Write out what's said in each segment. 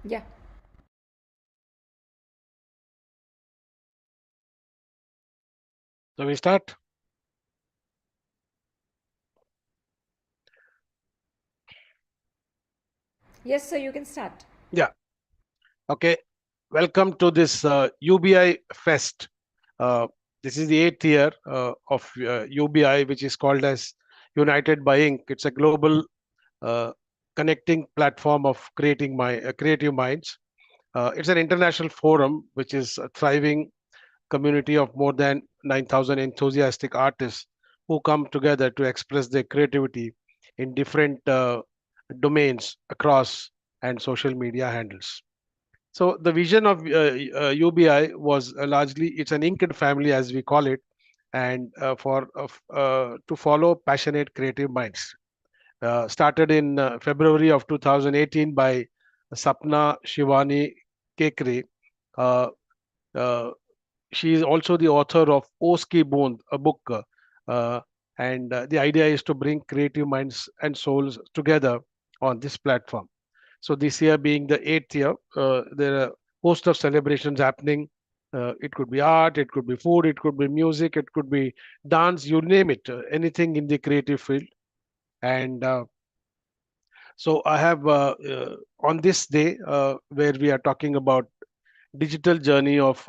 Yeah. So we start. Yes, sir, you can start. Yeah. Okay. Welcome to this UBI Fest. Uh, this is the eighth year of UBI, which is called as United by Inc. It's a global uh, connecting platform of creative minds. It's an international forum which is a thriving community of more than 9,000 enthusiastic artists who come together to express their creativity in different domains across and social media handles. So the vision of UBI was largely it's an inked family as we call it, and to follow passionate creative minds. Started in February of 2018 by Sapna Shivani Kekre. Uh, uh, she is also the author of Oski Bond, a book, uh, and the idea is to bring creative minds and souls together on this platform. So this year being the eighth year, there are a host of celebrations happening. It could be art, it could be food, it could be music, it could be dance, you name it, anything in the creative field. And so I have on this day where we are talking about digital journey of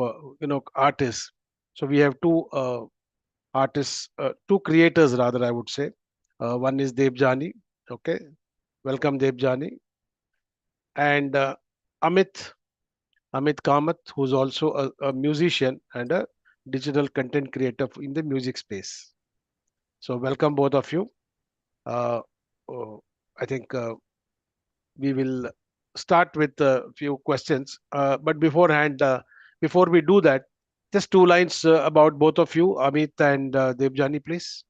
artists. So we have two artists, two creators rather, I would say. One is Debjani. Okay, welcome Debjani, and Amit Amit Kamath, who's also a musician and a digital content creator in the music space. So welcome both of you. Uh, oh, I think we will start with a few questions. But beforehand, before we do that, just two lines about both of you, Amit and Debjani, please.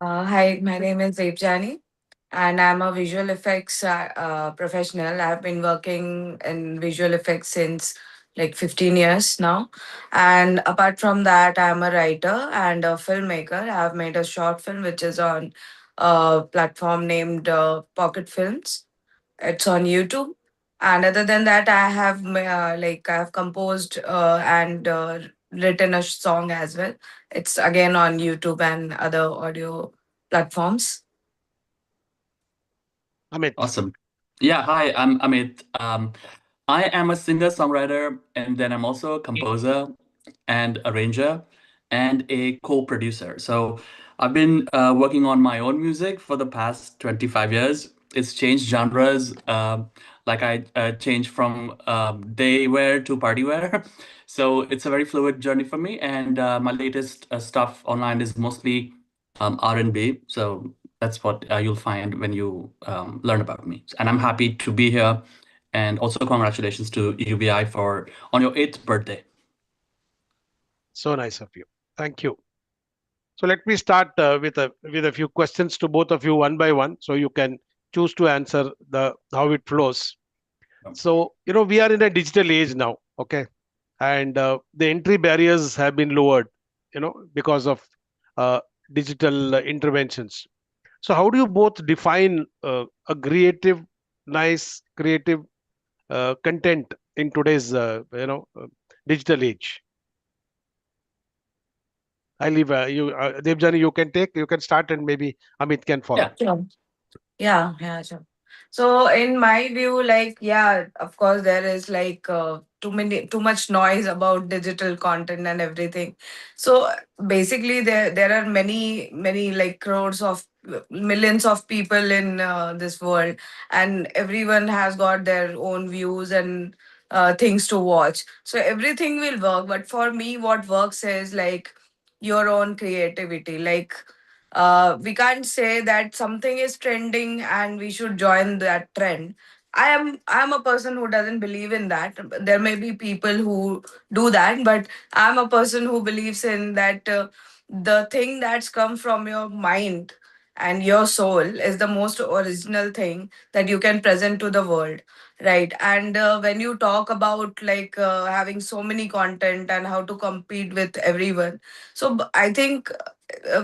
Hi, my name is Devjani, and I'm a visual effects professional. I've been working in visual effects since like 15 years now. And apart from that, I'm a writer and a filmmaker. I've made a short film which is on a platform named Pocket Films. It's on YouTube. And other than that, I have composed and written a song as well. It's again on YouTube and other audio platforms. Amit. Awesome. Yeah, hi, I'm Amit. I am a singer-songwriter, and then I'm also a composer and arranger and a co-producer. So I've been working on my own music for the past 25 years. It's changed genres. Like I changed from day wear to party wear. So it's a very fluid journey for me. And my latest stuff online is mostly R&B. So that's what you'll find when you learn about me. And I'm happy to be here. And also congratulations to UBI for on your 8th birthday. So nice of you. Thank you. So let me start with a few questions to both of you one by one, so you can choose to answer the how it flows. So we are in a digital age now, okay, and the entry barriers have been lowered, because of uh, digital interventions. So how do you both define a creative content in today's digital age? I leave you, Devjani. You can start, and maybe Amit can Yeah. follow. Sure. Yeah, sure. So in my view, like, yeah, of course, there is like too much noise about digital content and everything. So basically, there are many like crores of millions of people in this world, and everyone has got their own views and things to watch. So everything will work, but for me, what works is like your own creativity, like we can't say that something is trending and we should join that trend. I am a person who doesn't believe in that. There may be people who do that, but I'm a person who believes in that the thing that's come from your mind and your soul is the most original thing that you can present to the world, right? And when you talk about like having so many content and how to compete with everyone, so I think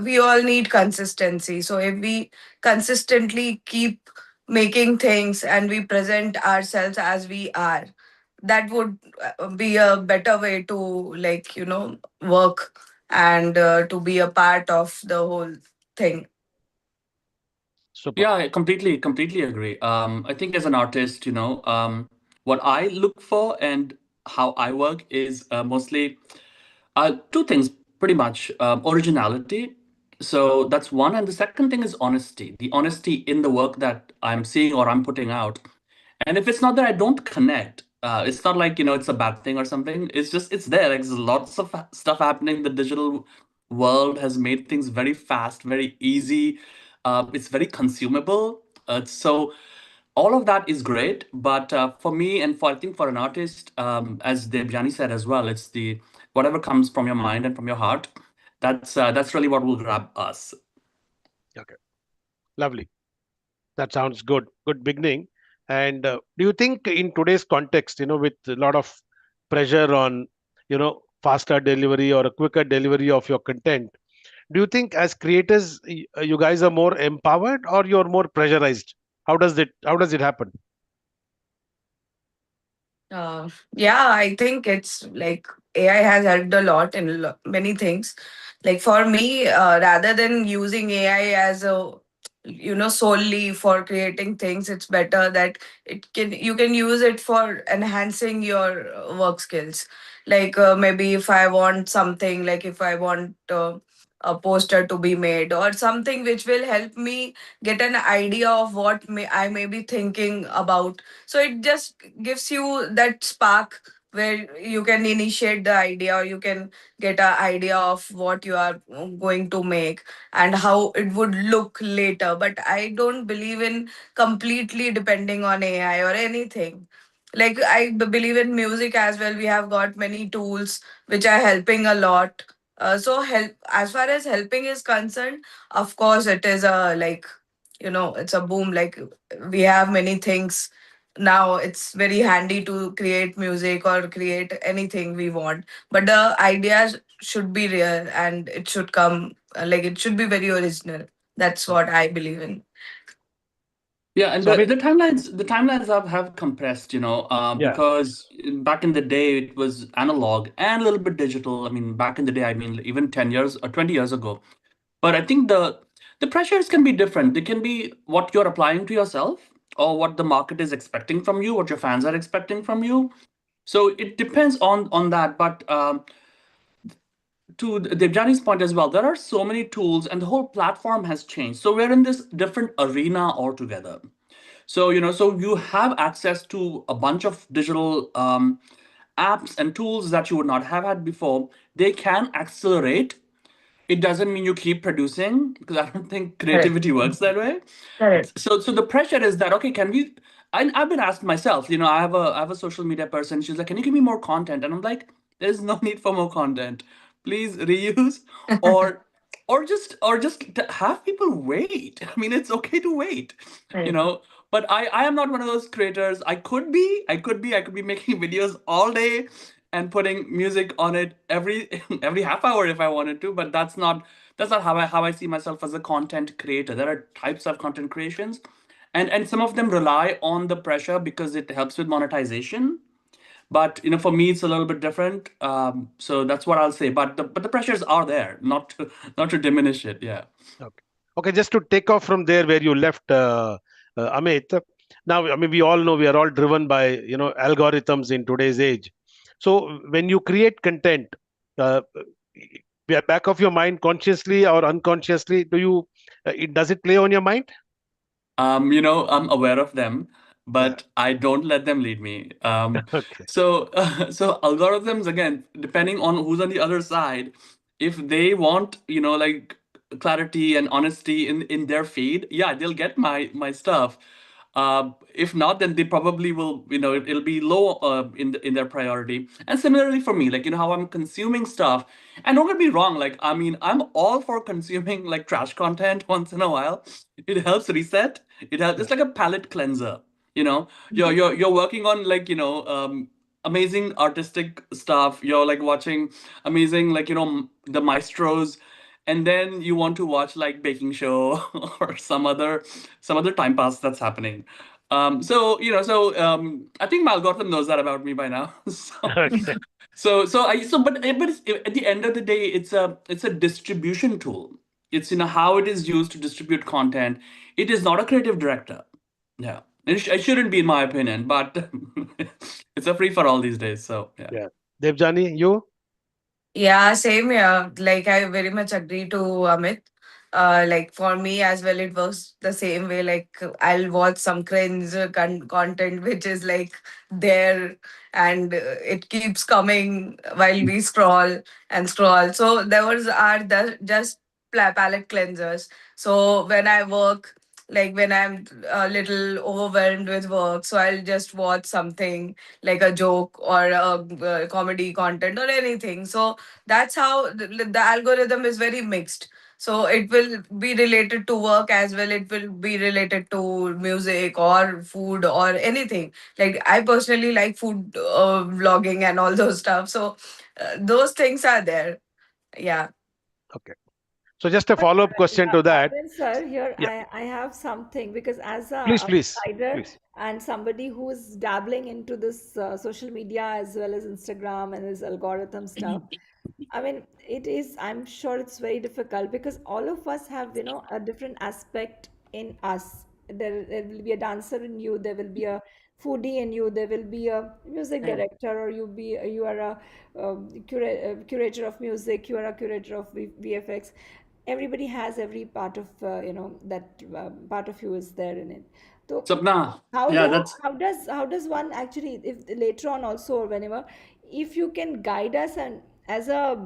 we all need consistency. So if we consistently keep making things and we present ourselves as we are, that would be a better way to, like, work and to be a part of the whole thing. Super. Yeah, I completely agree. I think as an artist, what I look for and how I work is mostly two things, pretty much. Originality. So that's one. And the second thing is honesty. The honesty in the work that I'm seeing or I'm putting out. And if it's not there, I don't connect. It's not like, it's a bad thing or something. It's just, it's there. Like, there's lots of stuff happening. The digital world has made things very fast, very easy. It's very consumable. So all of that is great. But for me, and I think for an artist, as Debjani said as well, it's the whatever comes from your mind and from your heart. That's really what will grab us. Okay. Lovely. That sounds good. Good beginning. And do you think in today's context, with a lot of pressure on, faster delivery or a quicker delivery of your content, do you think as creators, you guys are more empowered or you're more pressurized? How does it happen? Yeah, I think it's like AI has helped a lot in many things. Like for me, rather than using AI as a, solely for creating things, it's better that you can use it for enhancing your work skills. Like maybe if I want something, like if I want a poster to be made or something which will help me get an idea of what I may be thinking about, so it just gives you that spark where you can initiate the idea, or you can get an idea of what you are going to make and how it would look later. But I don't believe in completely depending on AI or anything. Like I believe in music as well. We have got many tools which are helping a lot. So help, as far as helping is concerned, of course it is a, like, it's a boom. Like we have many things now, it's very handy to create music or create anything we want, but the ideas should be real and it should come, like it should be very original. That's what I believe in. Yeah, and So, the timelines have compressed, yeah. because back in the day it was analog and a little bit digital. I mean, back in the day, I mean, even 10 years or 20 years ago. But I think the pressures can be different. They can be what you're applying to yourself or what the market is expecting from you, what your fans are expecting from you. So it depends on that. But to Debjani's point as well, there are so many tools and the whole platform has changed. So we're in this different arena altogether. So, so you have access to a bunch of digital apps and tools that you would not have had before. They can accelerate. It doesn't mean you keep producing, because I don't think Correct. creativity works that way. Correct. So the pressure is that, okay, can we? I've been asked myself, I have a social media person. She's like, can you give me more content? And I'm like, there's no need for more content. Please reuse or have people wait. I mean, it's okay to wait, you Right. know. But I am not one of those creators. I could be making videos all day and putting music on it every half hour if I wanted to. But that's not how I see myself as a content creator. There are types of content creations, and some of them rely on the pressure because it helps with monetization. But for me, it's a little bit different. So that's what I'll say. But the pressures are there, not to diminish it. Yeah. Okay. Okay, just to take off from there where you left, Amit. Now, I mean, we all know we are all driven by, algorithms in today's age. So when you create content, uh, back of your mind, consciously or unconsciously, does it play on your mind? I'm aware of them, Yeah. but I don't let them lead me. Okay. So algorithms, again, depending on who's on the other side, if they want, like clarity and honesty in their feed, yeah, they'll get my stuff. If not, then they probably will, it'll be low in their priority. And similarly for me, like how I'm consuming stuff. And don't get me wrong, like I mean, I'm all for consuming like trash content once in a while. It helps reset. It helps. Yeah. It's like a palate cleanser. You're working on like amazing artistic stuff. You're like watching amazing like the maestros, and then you want to watch like baking show or some other time pass that's happening. I think my algorithm knows that about me by now. Okay. But at the end of the day, it's a distribution tool. It's how it is used to distribute content. It is not a creative director. Yeah, it shouldn't be in my opinion, but it's a free for all these days. So yeah. Yeah. Devjani, you? Yeah, same here. Like I very much agree to Amit. Like for me as well, it works the same way. Like I'll watch some cringe content which is like there, and it keeps coming while we scroll and scroll. So those are just palette cleansers. So when I work, like when I'm a little overwhelmed with work, so I'll just watch something like a joke or a comedy content or anything. So that's how the algorithm is very mixed. So it will be related to work as well, it will be related to music or food or anything. Like I personally like food vlogging and all those stuff, so those things are there. Yeah. Okay. So just a But follow-up question to that. Bhavin sir, here Yeah. I have something because as a Please. outsider and somebody who is dabbling into this social media as well as Instagram and this algorithm stuff, I mean, I'm sure it's very difficult because all of us have, a different aspect in us. There will be a dancer in you, there will be a foodie in you, there will be a music Right. director, or you are a, curator of music, you are a curator of VFX. Everybody has every part of, that part of you is there in it. So Sapna, how yeah, do that's how does one actually, if later on also or whenever, if you can guide us, and as a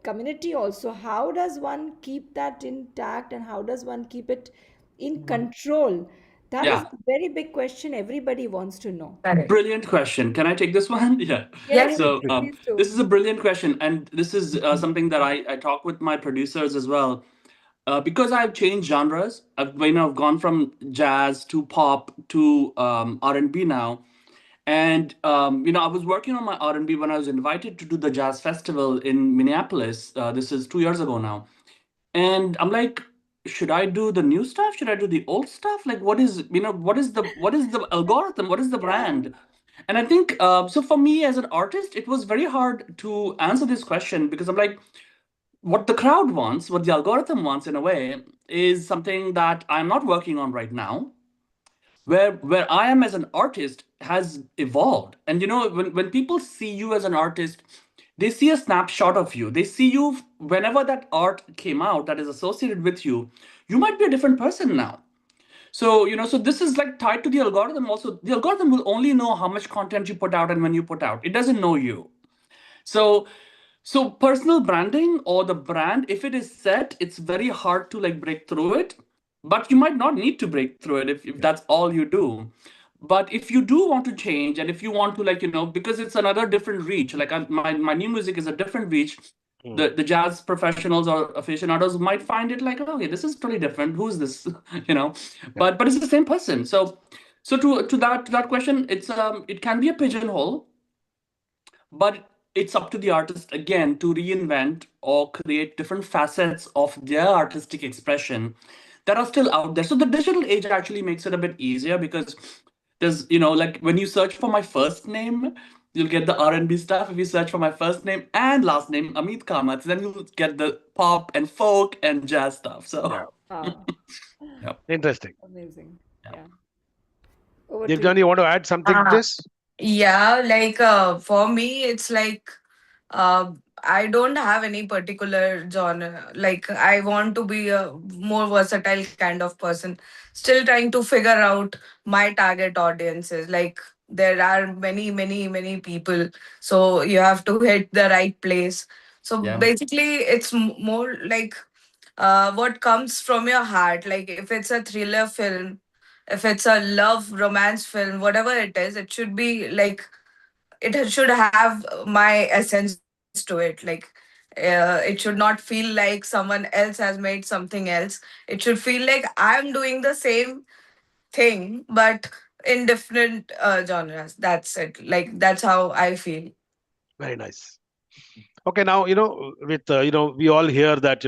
community also, how does one keep that intact and how does one keep it in control? That is yeah, a very big question everybody wants to know. Correct. brilliant question. Can I take this one? Yeah. Yes, Yes. Please, So please. please do. this is a brilliant question, and this is something that I talk with my producers as well. Because I've changed genres, I've gone from jazz to pop to R&B now, and I was working on my R&B when I was invited to do the jazz festival in Minneapolis. This is 2 years ago now, and I'm like, should I do the new stuff? Should I do the old stuff? Like, what is the algorithm? What is the Yeah. brand? And I think so. For me as an artist, it was very hard to answer this question because I'm like, what the crowd wants, what the algorithm wants in a way, is something that I'm not working on right now. Where I am as an artist has evolved. And when people see you as an artist, they see a snapshot of you. They see you whenever that art came out that is associated with you. You might be a different person now. So this is like tied to the algorithm also. The algorithm will only know how much content you put out and when you put out. It doesn't know you. So so personal branding or the brand, if it is set, it's very hard to like break through it. But you might not need to break through it if that's all you do. But if you do want to change and if you want to like, because it's another different reach, like my new music is a different reach. The jazz professionals or aficionados might find it like, okay, this is totally different. Who's this? you know, but it's the same person. So to that question, it can be a pigeonhole, but it's up to the artist again to reinvent or create different facets of their artistic expression that are still out there. So the digital age actually makes it a bit easier because there's, like when you search for my first name, you'll get the R&B stuff. If you search for my first name and last name, Amit Kamath, then you'll get the pop and folk and jazz stuff. So Yeah. Wow. Yep. Interesting. Amazing. Yeah. Yeah. Over to you. Devjani, you want to add something to this? Yeah, like for me, it's like uh, I don't have any particular genre. Like I want to be a more versatile kind of person. Still trying to figure out my target audiences. Like there are many, many, many people. So you have to hit the right place. So Yeah. basically, it's more like what comes from your heart. Like if it's a thriller film, if it's a love romance film, whatever it is, it should be like should have my essence to it. Like it should not feel like someone else has made something else. It should feel like I'm doing the same thing but in different genres. That's it. Like that's how I feel. Very nice. Okay, now, with, we all hear that,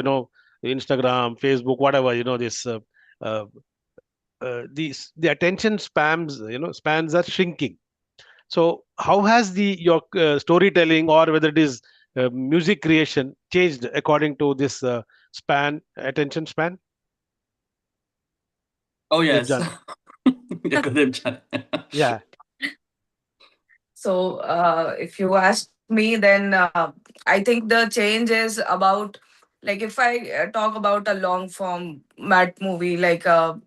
Instagram, Facebook, whatever, this the attention spans are shrinking. So how has the your storytelling, or whether it is music creation, changed according to this attention span? Oh yes. Devjan. Yeah, Devjan. Yeah. So, if you ask me, then I think the change is about, like, if I talk about a long format movie, like a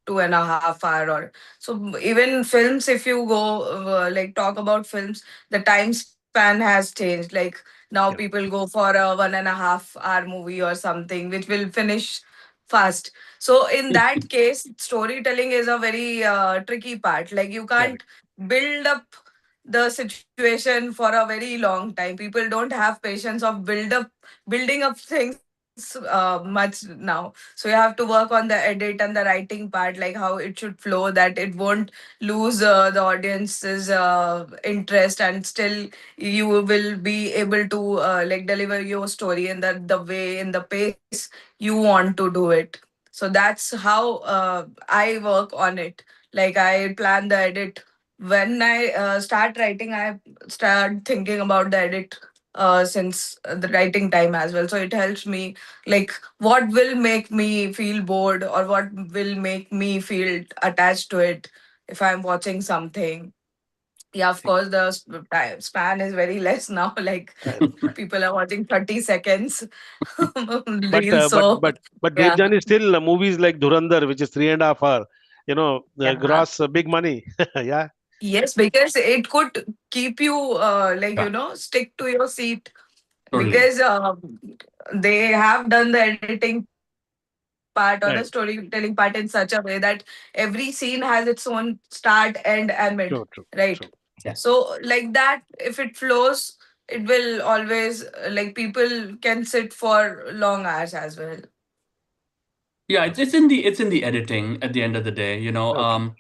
2.5 hour, or so, even films, if you go like talk about films, the time span has changed. Like now Yeah. people go for a 1.5 hour movie or something, which will finish fast. So in that case, storytelling is a very tricky part. Like you Correct. can't build up the situation for a very long time. People don't have patience of building up things much now. So you have to work on the edit and the writing part, like how it should flow, that it won't lose the audience's interest, and still you will be able to like deliver your story in the way, in the pace you want to do it. So that's how I work on it. Like I plan the edit. When I start writing, I start thinking about the edit since the writing time as well. So it helps me, like, what will make me feel bored, or what will make me feel attached to it if I'm watching something. Yeah, of course, the time span is very less now. Like Right. Right. people are watching 30 seconds But reels. So yeah, Devjan is still movies like Dhurandhar, which is 3.5 hour, yeah. gross big money. Yeah. Yes, because it could keep you like, Yeah. stick to your seat, Totally. because they have done the editing part or the storytelling part in Right. such a way that every scene has its own start, end, and mid, True. right? True. True. So like that, if it flows, it will always like people can sit for long hours as well. Yeah, it's in the editing at the end of the day, Okay.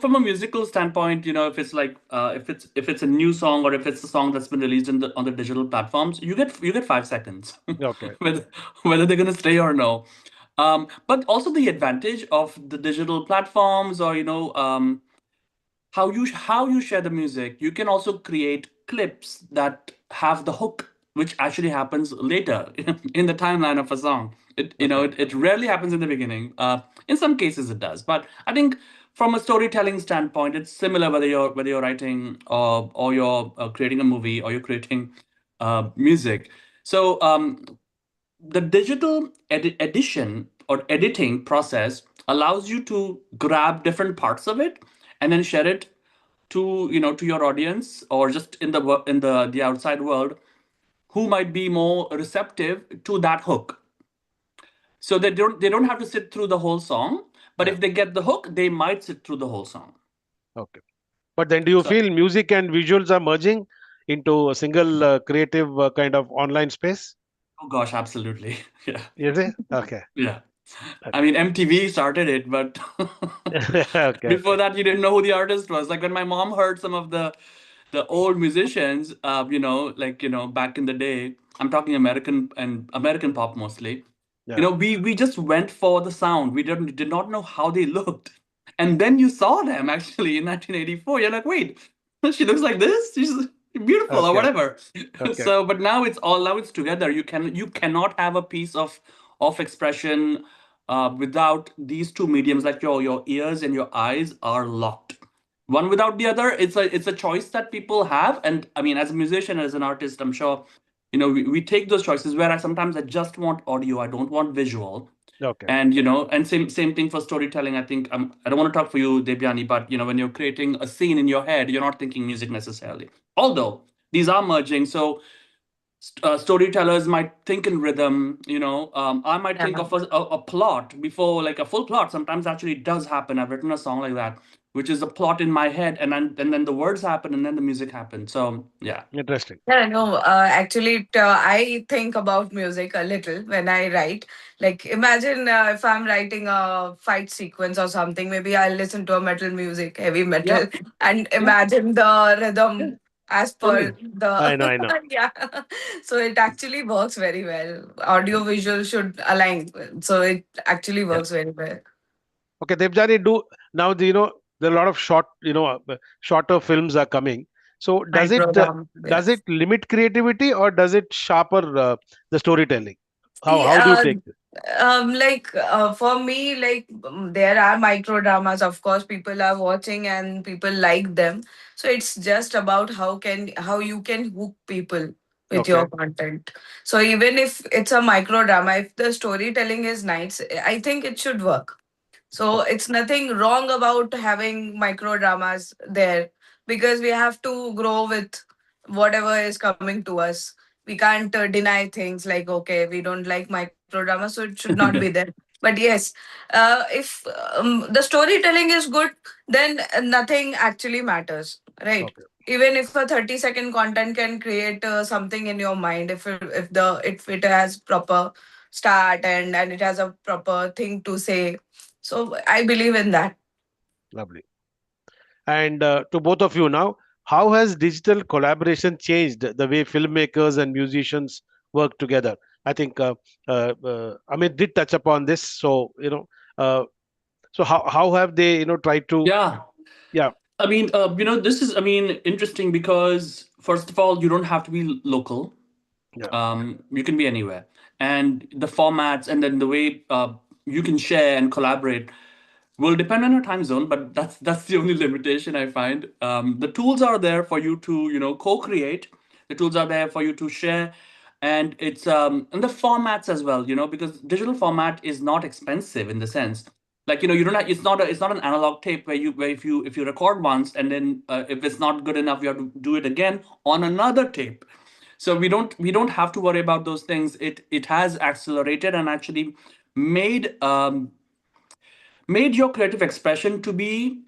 from a musical standpoint, if it's like if it's a new song, or if it's a song that's been released on the digital platforms, you get 5 seconds, Okay. whether they're gonna stay or no. But also the advantage of the digital platforms, or how you share the music. You can also create clips that have the hook, which actually happens later in the timeline of a song. It you know Okay. it, it rarely happens in the beginning. In some cases it does, but I think from a storytelling standpoint, it's similar whether you're writing, or you're creating a movie, or you're creating music. So the digital edition or editing process allows you to grab different parts of it and then share it to your audience, or just in the outside world, who might be more receptive to that hook. So they don't have to sit through the whole song, but Yeah. if they get the hook, they might sit through the whole song. Okay. But then, do you So, feel music and visuals are merging into a single creative kind of online space? oh gosh, absolutely. Yeah. Is it? Okay. Yeah. I Okay. mean, MTV started it, but Okay. before Okay. that, you didn't know who the artist was. Like when my mom heard some of the old musicians, back in the day. I'm talking American pop mostly. Yeah. We just went for the sound. We did not know how they looked, and then you saw them actually in 1984. You're like, wait, she looks like this. She's beautiful or Okay. whatever. Okay. So, but now it's together. You cannot have a piece of expression without these two mediums. Like your ears and your eyes are locked. One without the other. It's a choice that people have, and I mean, as a musician, as an artist, I'm sure we take those choices where I just want audio. I don't want visual. Okay. And same thing for storytelling. I think I don't want to talk for you, Debyani, but when you're creating a scene in your head, you're not thinking music necessarily. Although these are merging, so storytellers might think in rhythm. I might think Yeah. of a plot before, like a full plot. Sometimes actually it does happen. I've written a song like that, which is a plot in my head, and then the words happen, and then the music happens. So yeah. Interesting. Yeah, no, actually, I think about music a little when I write. Like, imagine if I'm writing a fight sequence or something, maybe I'll listen to a metal music, heavy Yeah. metal, and Yeah. imagine the Yeah. rhythm as per Okay. I know, the I know. yeah. So it actually works very well. Audio visual should align, so it actually Yeah. works very well. Okay, Debjani, do now there are a lot of shorter films are coming. So Micro drama, does yes. it limit creativity or does it sharper the storytelling? See, How do you take this? for me, there are micro dramas. Of course, people are watching and people like them. So it's just about how you can hook people with Okay, your content. So even if it's a micro drama, if the storytelling is nice, I think it should work. So okay, it's nothing wrong about having micro dramas there, because we have to grow with whatever is coming to us. We can't deny things like, okay, we don't like micro drama, so it should not be there. But yes, if the storytelling is good, then nothing actually matters, right? okay. Even if a 30-second content can create something in your mind, if it has proper start and it has a proper thing to say, so I believe in that. Lovely. And to both of you now, how has digital collaboration changed the way filmmakers and musicians work together? I think Amit did touch upon this. So uh, so how have they tried to? Yeah. Yeah, I mean, this is, I mean, interesting because first of all, you don't have to be local. yeah, You can be anywhere, and the formats and then the way you can share and collaborate will depend on your time zone. But that's the only limitation I find. The tools are there for you to co-create. The tools are there for you to share, and it's and the formats as well. Because digital format is not expensive in the sense, like you don't have, it's not an analog tape where if you record once and then if it's not good enough you have to do it again on another tape. So we don't have to worry about those things. It has accelerated and actually made made your creative expression to be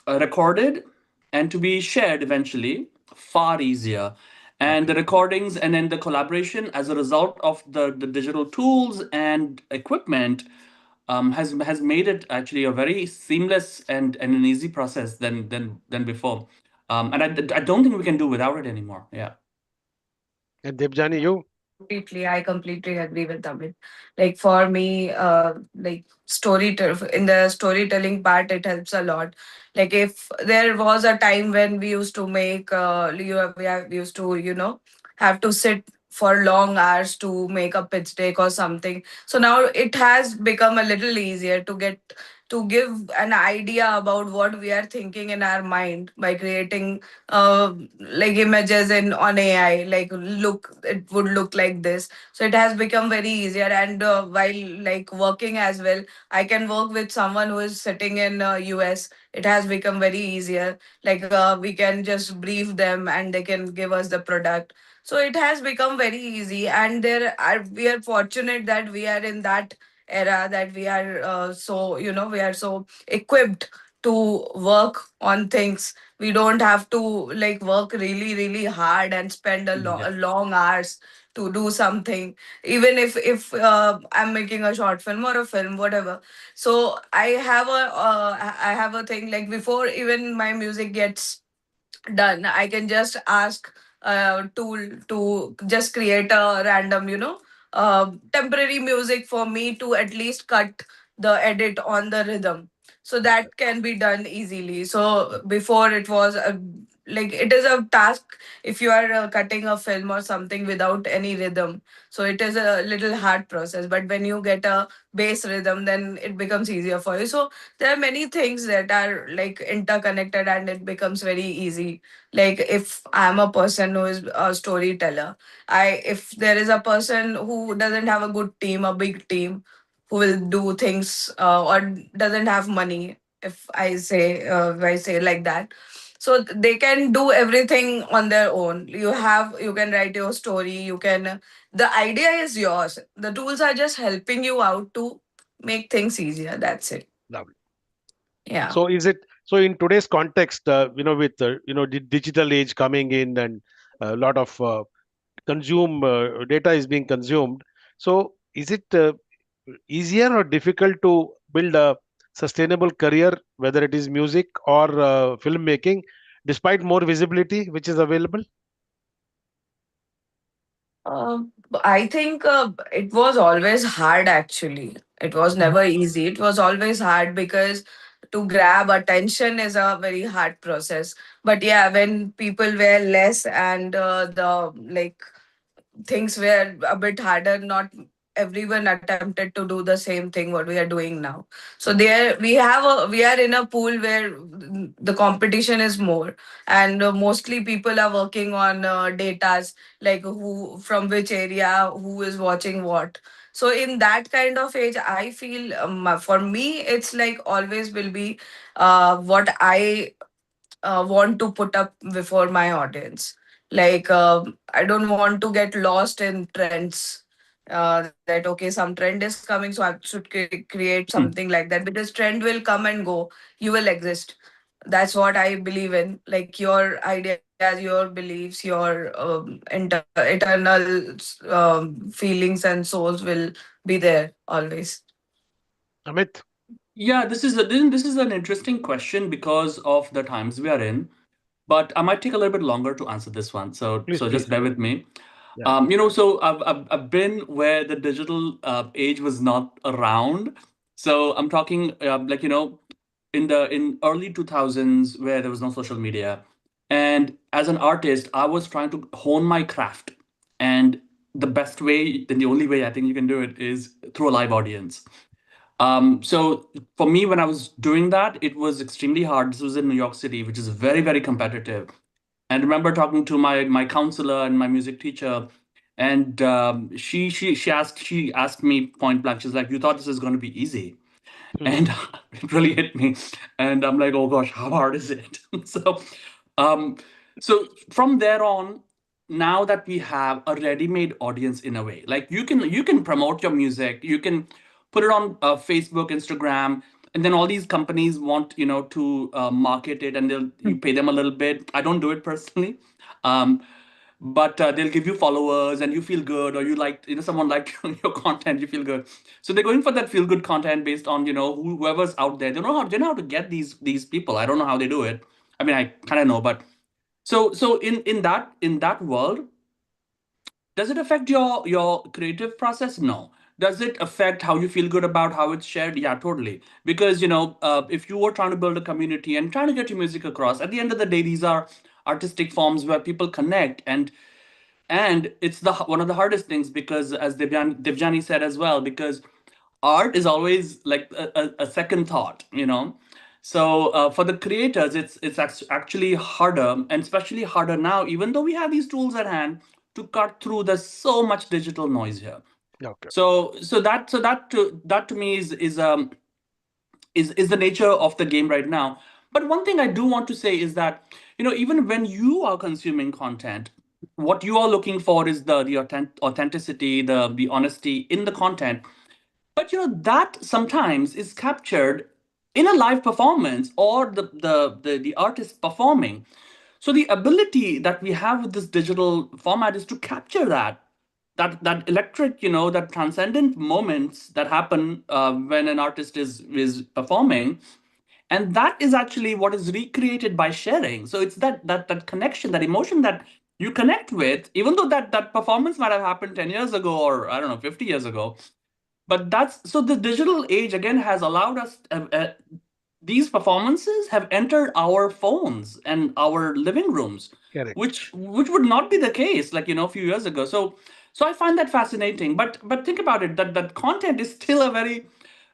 recorded and to be shared eventually far easier. And the agree. recordings and then the collaboration as a result of the digital tools and equipment has made it actually a very seamless and an easy process than before. And I don't think we can do without it anymore. Yeah. And Debjani, you? I completely agree with Amit. Like for me, in the storytelling part, it helps a lot. Like if there was a time when we used to make, we used to, have to sit for long hours to make a pitch deck or something. So now it has become a little easier to give an idea about what we are thinking in our mind by creating like images in on AI, like look, it would look like this. So it has become very easier, and while like working as well, I can work with someone who is sitting in US. It has become very easier. Like we can just brief them and they can give us the product. So it has become very easy, and we are fortunate that we are in that era, that we are we are so equipped to work on things. We don't have to like work really really hard and spend Yeah, long hours to do something, even if I'm making a short film or a film, whatever. So I have a thing, like before even my music gets done, I can just ask a tool to just create a random, temporary music for me to at least cut the edit on the rhythm. So okay. that can be done easily. So before it was like it is a task if you are cutting a film or something without any rhythm. So it is a little hard process, but when you get a bass rhythm, then it becomes easier for you. So there are many things that are like interconnected and it becomes very easy. Like if I'm a person who is a storyteller, I if there is a person who doesn't have a good team, a big team, who will do things or doesn't have money, if I say like that, so they can do everything on their own. You can write your story, you can, the idea is yours, the tools are just helping you out to make things easier. That's it. Lovely. Yeah. So is it so in today's context, with the digital age coming in and a lot of consume data is being consumed. So is it easier or difficult to build a sustainable career, whether it is music or filmmaking, despite more visibility which is available? I think it was always hard actually. It was never easy. It was always hard because to grab attention is a very hard process. But yeah, when people were less and the like things were a bit harder, not everyone attempted to do the same thing what we are doing now. So there we are in a pool where the competition is more, and mostly people are working on datas, like who from which area, who is watching what. So in that kind of age, I feel for me it's like always will be what I want to put up before my audience. Like, I don't want to get lost in trends. That okay, some trend is coming, so I should create something like that, because trend will come and go. You will exist. That's what I believe in. Like your ideas, your beliefs, your eternal feelings and souls will be there always. Amit, Yeah, this is an interesting question because of the times we are in. But I might take a little bit longer to answer this one. please, So just please. bear with me. Yeah. So I've been where the digital age was not around. So I'm talking in early 2000s where there was no social media, and as an artist, I was trying to hone my craft, and the best way, then the only way I think you can do it is through a live audience. So for me, when I was doing that, it was extremely hard. This was in New York City, which is very, very competitive. And I remember talking to my counselor and my music teacher, and she asked me point blank. She's like, "You thought this is going to be easy?" Hmm. And it really hit me. And I'm like, "Oh gosh, how hard is it?" So, um, so from there on, now that we have a ready-made audience in a way, like you can promote your music, you can put it on Facebook, Instagram, and then all these companies want to market it, and you pay them a little bit. I don't do it personally. Um, but they'll give you followers and you feel good, or you like someone liked your content, you feel good. So they're going for that feel good content based on whoever's out there. They know how to get these people. I don't know how they do it. I mean, I kind of know. But so in that world, does it affect your creative process? No. Does it affect how you feel good about how it's shared? Yeah, totally. Because if you were trying to build a community and trying to get your music across, at the end of the day, these are artistic forms where people connect, and it's the one of the hardest things, because as Devjani said as well, because art is always like a second thought. So for the creators, it's actually harder, and especially harder now, even though we have these tools at hand to cut through. There's so much digital noise here. Okay. So that to me is the nature of the game right now. But one thing I do want to say is that even when you are consuming content, what you are looking for is the authenticity, the honesty in the content. But that sometimes is captured in a live performance, or the artist performing. So the ability that we have with this digital format is to capture that electric, that transcendent moments that happen when an artist is performing, and that is actually what is recreated by sharing. So it's that connection, that emotion that you connect with, even though that performance might have happened 10 years ago, or I don't know, 50 years ago. But that's so the digital age again has allowed us, these performances have entered our phones and our living rooms, Correct. which would not be the case, like a few years ago. So I find that fascinating. But think about it, that content is still a very,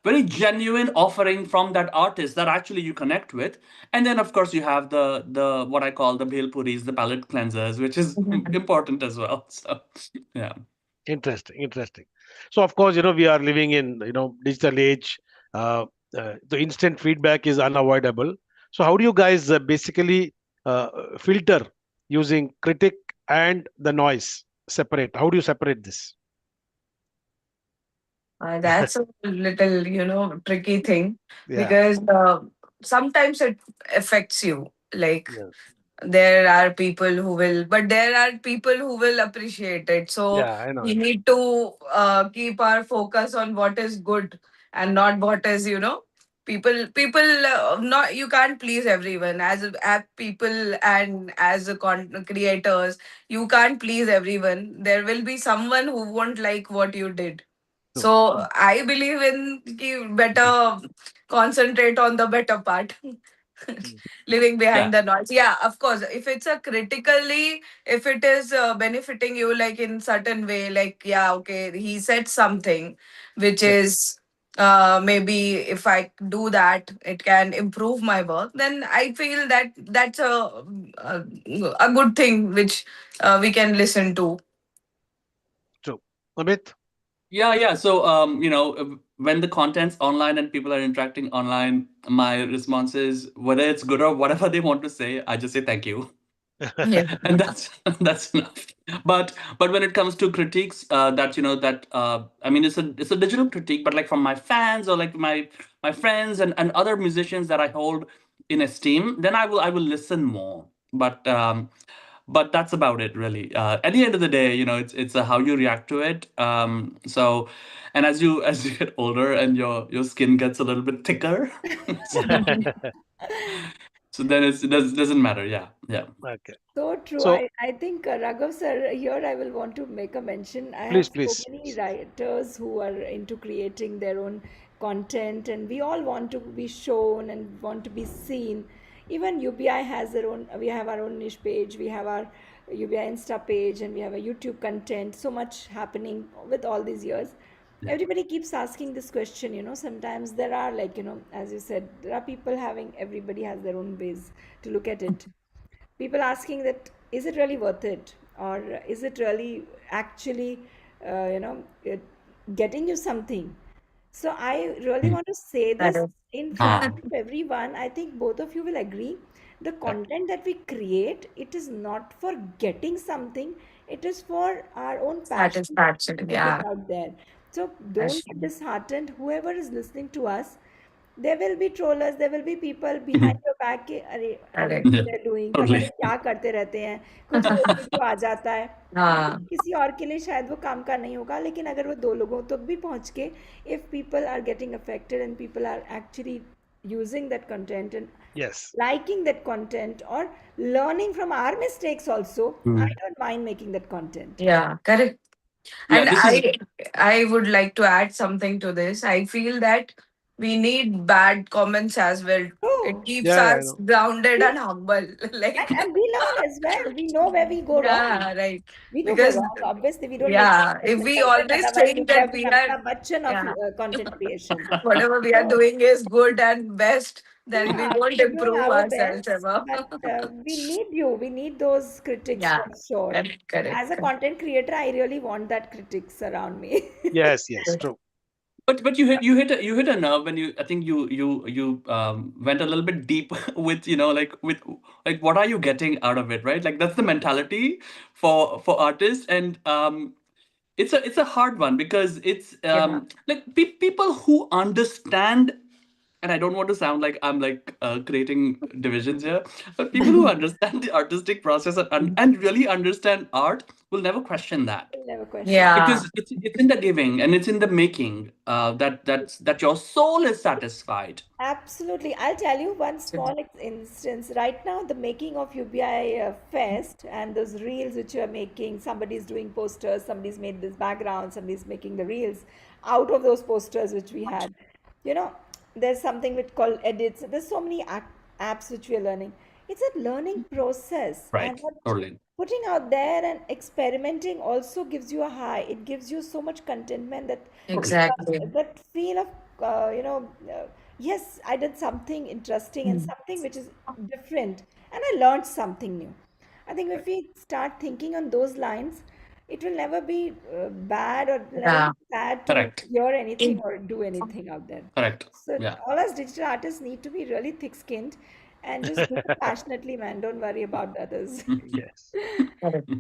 very genuine offering from that artist that actually you connect with. And then of course you have the what I call the bhel puris, the palate cleansers, which is important as well. So yeah. Interesting, interesting. So of course, we are living in digital age. Uh, the instant feedback is unavoidable. So how do you guys basically filter using critic and the noise? Separate. How do you separate this? That's a little, tricky thing, Yeah, because sometimes it affects you. Like yeah, there are people who will, but there are people who will appreciate it. So yeah. I know, I we know. need to keep our focus on what is good and not what is, People not, you can't please everyone as people, and as a content creators you can't please everyone. There will be someone who won't like what you did. True. So I believe in ki better concentrate on the better part. Mm. Living behind Yeah. the noise. Yeah, of course. If it's a critically, if it is benefiting you like in certain way, like yeah, okay, he said something which Yes. is maybe if I do that, it can improve my work. Then I feel that that's a, a good thing which we can listen to. True. Amit? Yeah. So, when the content's online and people are interacting online, my response is whether it's good or whatever they want to say, I just say thank you. Yeah. And that's that's enough. But when it comes to critiques, that that I mean, it's a digital critique, but like from my fans or like my friends and other musicians that I hold in esteem, then I will listen more. But that's about it, really. At the end of the day, it's how you react to it. So, and as you get older and your skin gets a little bit thicker, so, so then it doesn't matter. Yeah. Okay. So true. So I think Raghav sir, here I will want to make a mention. I have please, so please. many writers who are into creating their own content, and we all want to be shown and want to be seen. Even UBI has their own, we have our own niche page, we have our UBI Insta page, and we have a YouTube content. So much happening with all these years. Yeah. Everybody keeps asking this question, sometimes there are, like, as you said, there are people having, everybody has their own ways to look at it. People asking that, is it really worth it, or is it really actually uh, you know it, getting you something? So I really want to say That this is in front Ah, of everyone. I think both of you will agree, the correct. content that we create, it is not for getting something, it is for our own passion satisfaction. to put it Yeah. out there. So don't get Passion. disheartened, whoever is listening to us. There will be trollers, there will be people behind Mhm. your back के अरे Correct. what Yeah, they're doing, पता नहीं totally. क्या करते रहते हैं, कुछ बोलते तो आ जाता है. वो हाँ. किसी और के लिए शायद वो काम का नहीं होगा, लेकिन अगर वो दो लोगों तक भी पहुंच के, if people are getting affected and people are actually using that content and Yes. liking that content or learning from our mistakes also, I Mm. don't mind making that content. Yeah, correct. Yeah, And this is I would like to add something to this. I feel that we need bad comments as well. It Oh, keeps Yeah, I us know. grounded we, and humble. Like and we learn as well. We know where we go wrong. yeah, right. We do go Because wrong. Obviously, we don't make yeah, if successful we content. always Otherwise, we think would that have we been are Amitabh Bachchan of yeah, content creation. whatever we are So, doing is good and best, then we yeah, won't we are doing improve our ourselves best, ever. but we need you. We need those critics Yeah, for sure. correct, correct, As a content creator, I really want that critics around me. Yes, yes, correct. true. but you hit a nerve when I think you went a little bit deep with like what are you getting out of it, right? Like that's the mentality for artists. And it's a hard one because it's Yeah. like people who understand, and I don't want to sound like I'm like creating divisions here, but people who understand the artistic process and really understand art will never question that, Will never question. Yeah. because it's in the giving and it's in the making, that your soul is satisfied. Absolutely. I'll tell you one small instance. Right now, the making of UBI Fest and those reels which you are making, somebody's doing posters, somebody's made this background, somebody's making the reels out of those posters which we had. You know, there's something which called edits. There's so many apps which we are learning. It's a learning process, and Right, what totally. putting out there and experimenting also gives you a high. It gives you so much contentment, that Totally. Exactly. that feel of yes, I did something interesting and Mm. something which is different, and I learned something new. I think if Right. we start thinking on those lines, it will never be bad, or never Yeah. be sad to Correct. hear anything In- or do anything out there. Correct. So Yeah. all us digital artists need to be really thick-skinned and just do it passionately, man. Don't worry about the others. Yes. Correct.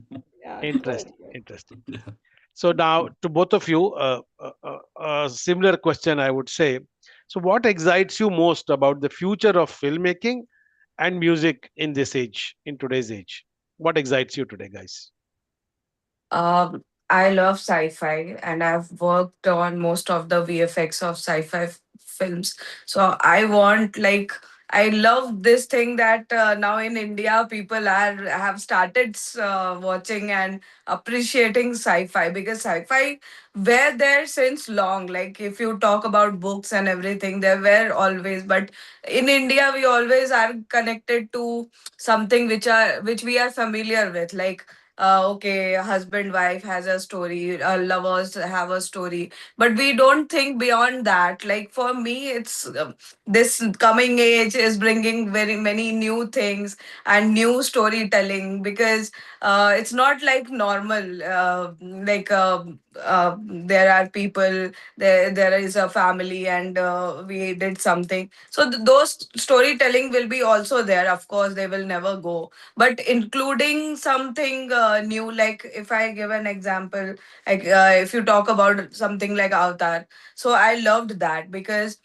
Yeah, so Interesting. good. Interesting. Yeah. So now to both of you, similar question I would say. So what excites you most about the future of filmmaking and music in this age, in today's age? What excites you today, guys? I love sci-fi, and I've worked on most of the VFX of sci-fi films. So I want like I love this thing that now in India people are have started watching and appreciating sci-fi, because sci-fi were there since long. Like if you talk about books and everything, they were always, but in India we always are connected to something which we are familiar with, like okay, husband wife has a story, lovers have a story, but we don't think beyond that. Like for me it's this coming age is bringing very many new things and new storytelling, because it's not like normal, like there are people, there is a family, and we did something. So those storytelling will be also there, of course they will never go, but including something new. Like if I give an example, like if you talk about something like Avatar, so I loved that because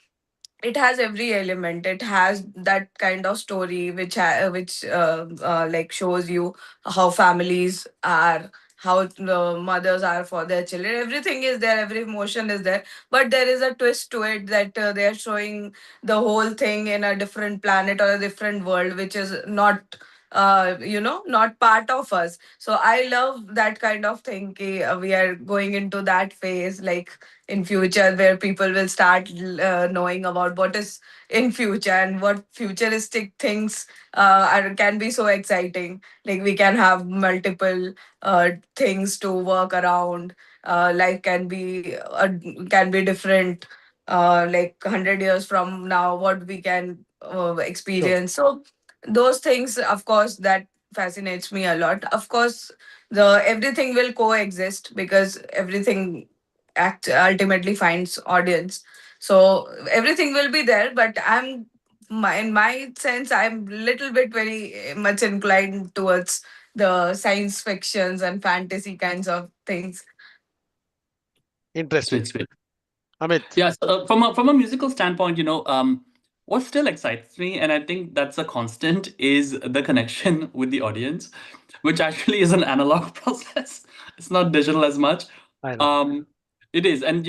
it has every element. It has that kind of story which like shows you how families are, how the mothers are for their children. Everything is there, every emotion is there, but there is a twist to it that they are showing the whole thing in a different planet or a different world, which is not not part of us. So I love that kind of thing. We are going into that phase, like in future, where people will start knowing about what is in future and what futuristic things can be so exciting. Like we can have multiple things to work around. Life can be different. Like 100 years from now, what we can Sure. experience. So those things, of course, that fascinates me a lot. Of course, the everything will coexist, because everything ultimately finds audience. So everything will be there, but in my sense, I'm little bit very much inclined towards the science fictions and fantasy kinds of things. Interesting. Sweet, sweet. Amit. Yes, from a musical standpoint, what still excites me, and I think that's a constant, is the connection with the audience, which actually is an analog process. It's not digital as much. I know. Um, it is, and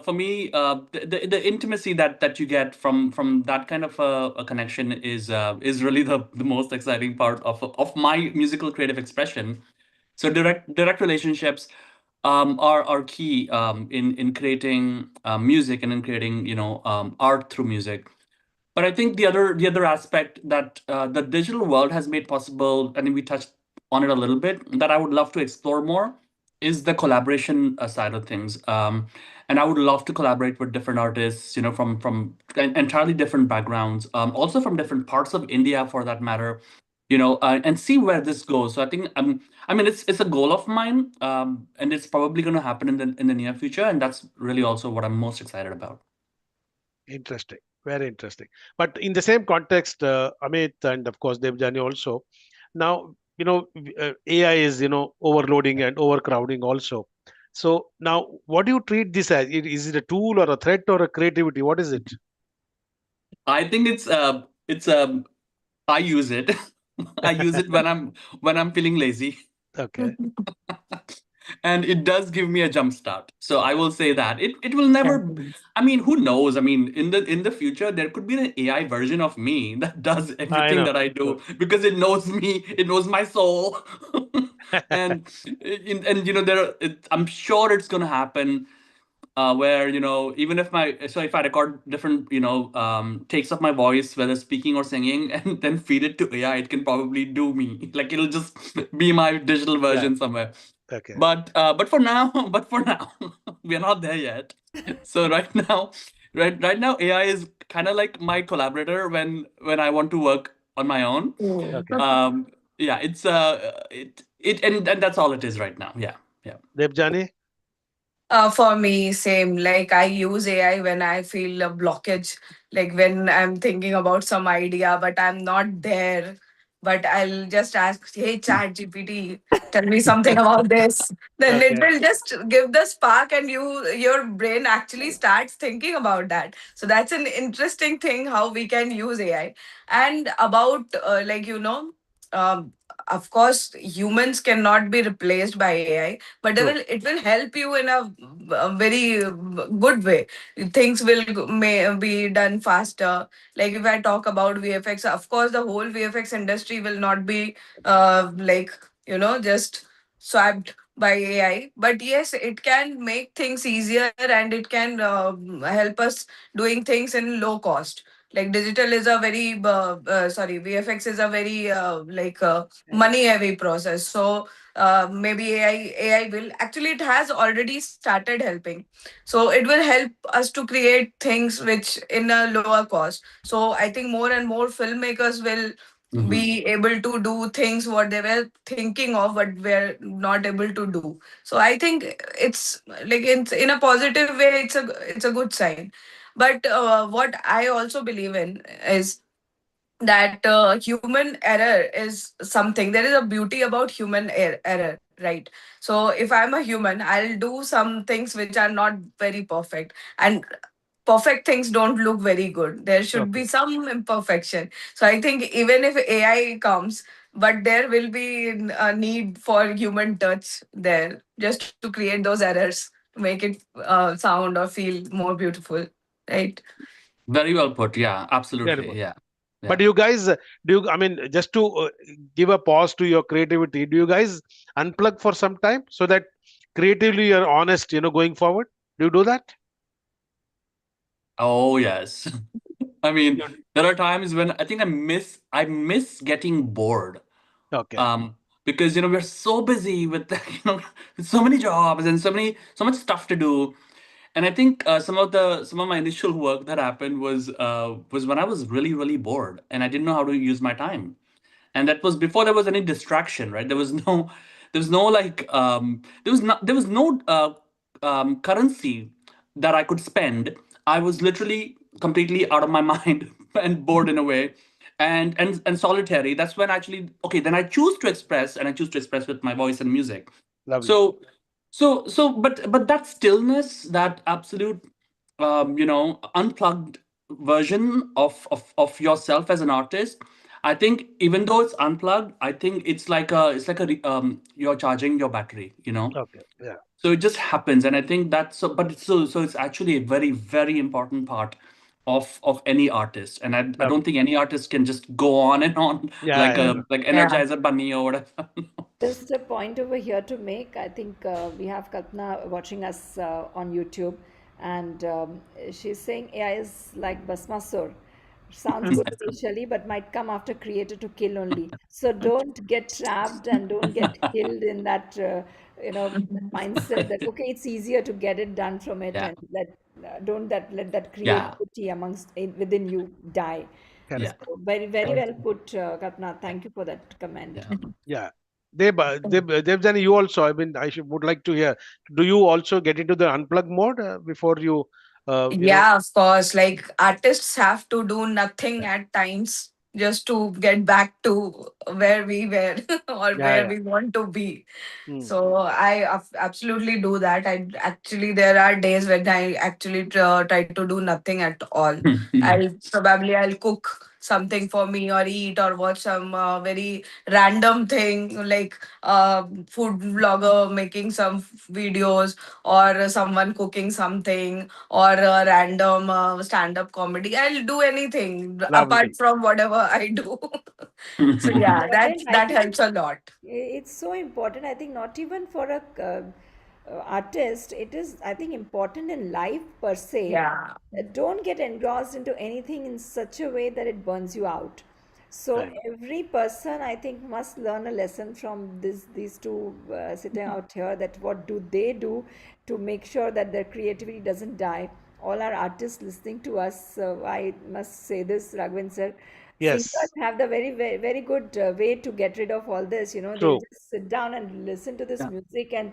for me, the intimacy that you get from that kind of a connection is really the most exciting part of my musical creative expression. So direct relationships are key in creating music and in creating art through music. But I think the other aspect that the digital world has made possible, and we touched on it a little bit, that I would love to explore more, is the collaboration side of things. And I would love to collaborate with different artists, from entirely different backgrounds, also from different parts of India, for that matter, and see where this goes. So I think I mean it's a goal of mine, and it's probably going to happen in the near future, and that's really also what I'm most excited about. Interesting. Very interesting. But in the same context, Amit and of course Devjani also. Now, AI is, overloading and overcrowding also. So now, what do you treat this as? Is it a tool or a threat or a creativity? What is it? I think it's I use it. I use it when I'm feeling lazy. Okay. And it does give me a jump start. So I will say that it will never. I mean, who knows? I mean, in the future, there could be an AI version of me that does I everything know. that I True. do, because it knows me, it knows my soul, and I'm sure it's gonna happen. Where even if I record different takes of my voice, whether speaking or singing, and then feed it to AI, it can probably do me. Like it'll just be my digital Yeah. version somewhere. Okay. But for now, we are not there yet. So right now, AI is kind of like my collaborator when I want to work on my own. Mm. Okay. Yeah, and that's all it is right now. Yeah, yeah. Devjani? For me, same. Like I use AI when I feel a blockage, like when I'm thinking about some idea, but I'm not there. But I'll just ask, hey, Chat GPT, tell me something about this. Then it Okay. will just give the spark, and your brain actually starts thinking about that. So that's an interesting thing how we can use AI. And about of course, humans cannot be replaced by AI, but True. it will help you in a very good way. Things will may be done faster. Like if I talk about VFX, of course, the whole VFX industry will not be like, just swapped by AI. But yes, it can make things easier, and it can help us doing things in low cost. Like digital is a very sorry, VFX is a very money heavy process. So maybe AI will actually, it has already started helping. So it will help us to create things which in a lower cost. So I think more and more filmmakers will Mhm. be able to do things what they were thinking of but were not able to do. So I think it's like in a positive way, it's a good sign. But what I also believe in is that human error is something. There is a beauty about human error, right? So if I'm a human, I'll do some things which are not very perfect, and perfect things don't look very good. There should Okay. be some imperfection. So I think even if AI comes, but there will be a need for human touch there, just to create those errors to make it sound or feel more beautiful, right? Very well put. Yeah, Very absolutely. good. Yeah. But Yeah. do you guys, I mean, just to give a pause to your creativity, do you guys unplug for some time so that creatively you're honest, going forward? Do you do that? Oh, yes. I mean, You- there are times when I think I miss getting bored. Okay. Um, because we're so busy with with so many jobs and so much stuff to do. And I think some of my initial work that happened was when I was really, really bored and I didn't know how to use my time. And that was before there was any distraction, right? There was no currency that I could spend. I was literally completely out of my mind and bored in a way, and solitary. That's when actually, okay, then I choose to express, and I choose to express with my voice and music. Lovely. So so so but but that stillness, that absolute unplugged version of yourself as an artist, I think even though it's unplugged, I think you're charging your battery. Okay. Yeah. So it just happens, and I think that's so. But it's actually a very, very important part of any artist, and I don't Lovely. think any artist can just go on and on Yeah. like Yeah. a like Yeah. Energizer Bunny or whatever. Just a point over here to make. I think we have Kalpana watching us on YouTube, and she's saying AI is like Basmasur. Sounds good initially, but might come after creator to kill only. So don't get trapped and don't get killed in that, mindset that okay, it's easier to get it done from it, Yeah, and don't let that yeah, creativity within you die. yeah, Correct. So very very well put, Kalpana. yeah, Thank you for that comment. yeah. Yeah. Devjani, you also, I mean, would like to hear, do you also get into the unplug mode before you, you know, Yeah, of course. Like artists have to do nothing at times just to get back to where we were or yeah, where yeah. we want to be. Hmm. So I absolutely do that. I actually, there are days when I actually try to do nothing at all. I'll cook something for me or eat or watch some very random thing like food vlogger making some videos, or someone cooking something, or a random stand up comedy. I'll do anything apart Lovely. from whatever I do. So So yeah, important, I that think helps a lot. it's so important. I think not even for a artist, it is, I think, important in life per se. Yeah. Don't get engrossed into anything in such a way that it burns you out. So Right. every person, I think, must learn a lesson from these two sitting out here. That what do they do to make sure that their creativity doesn't die? All our artists listening to us, I must say this, Raghavin sir, singers Yes. have the very, very, very good way to get rid of all this. They'll True. just sit down and listen to this Yeah, music and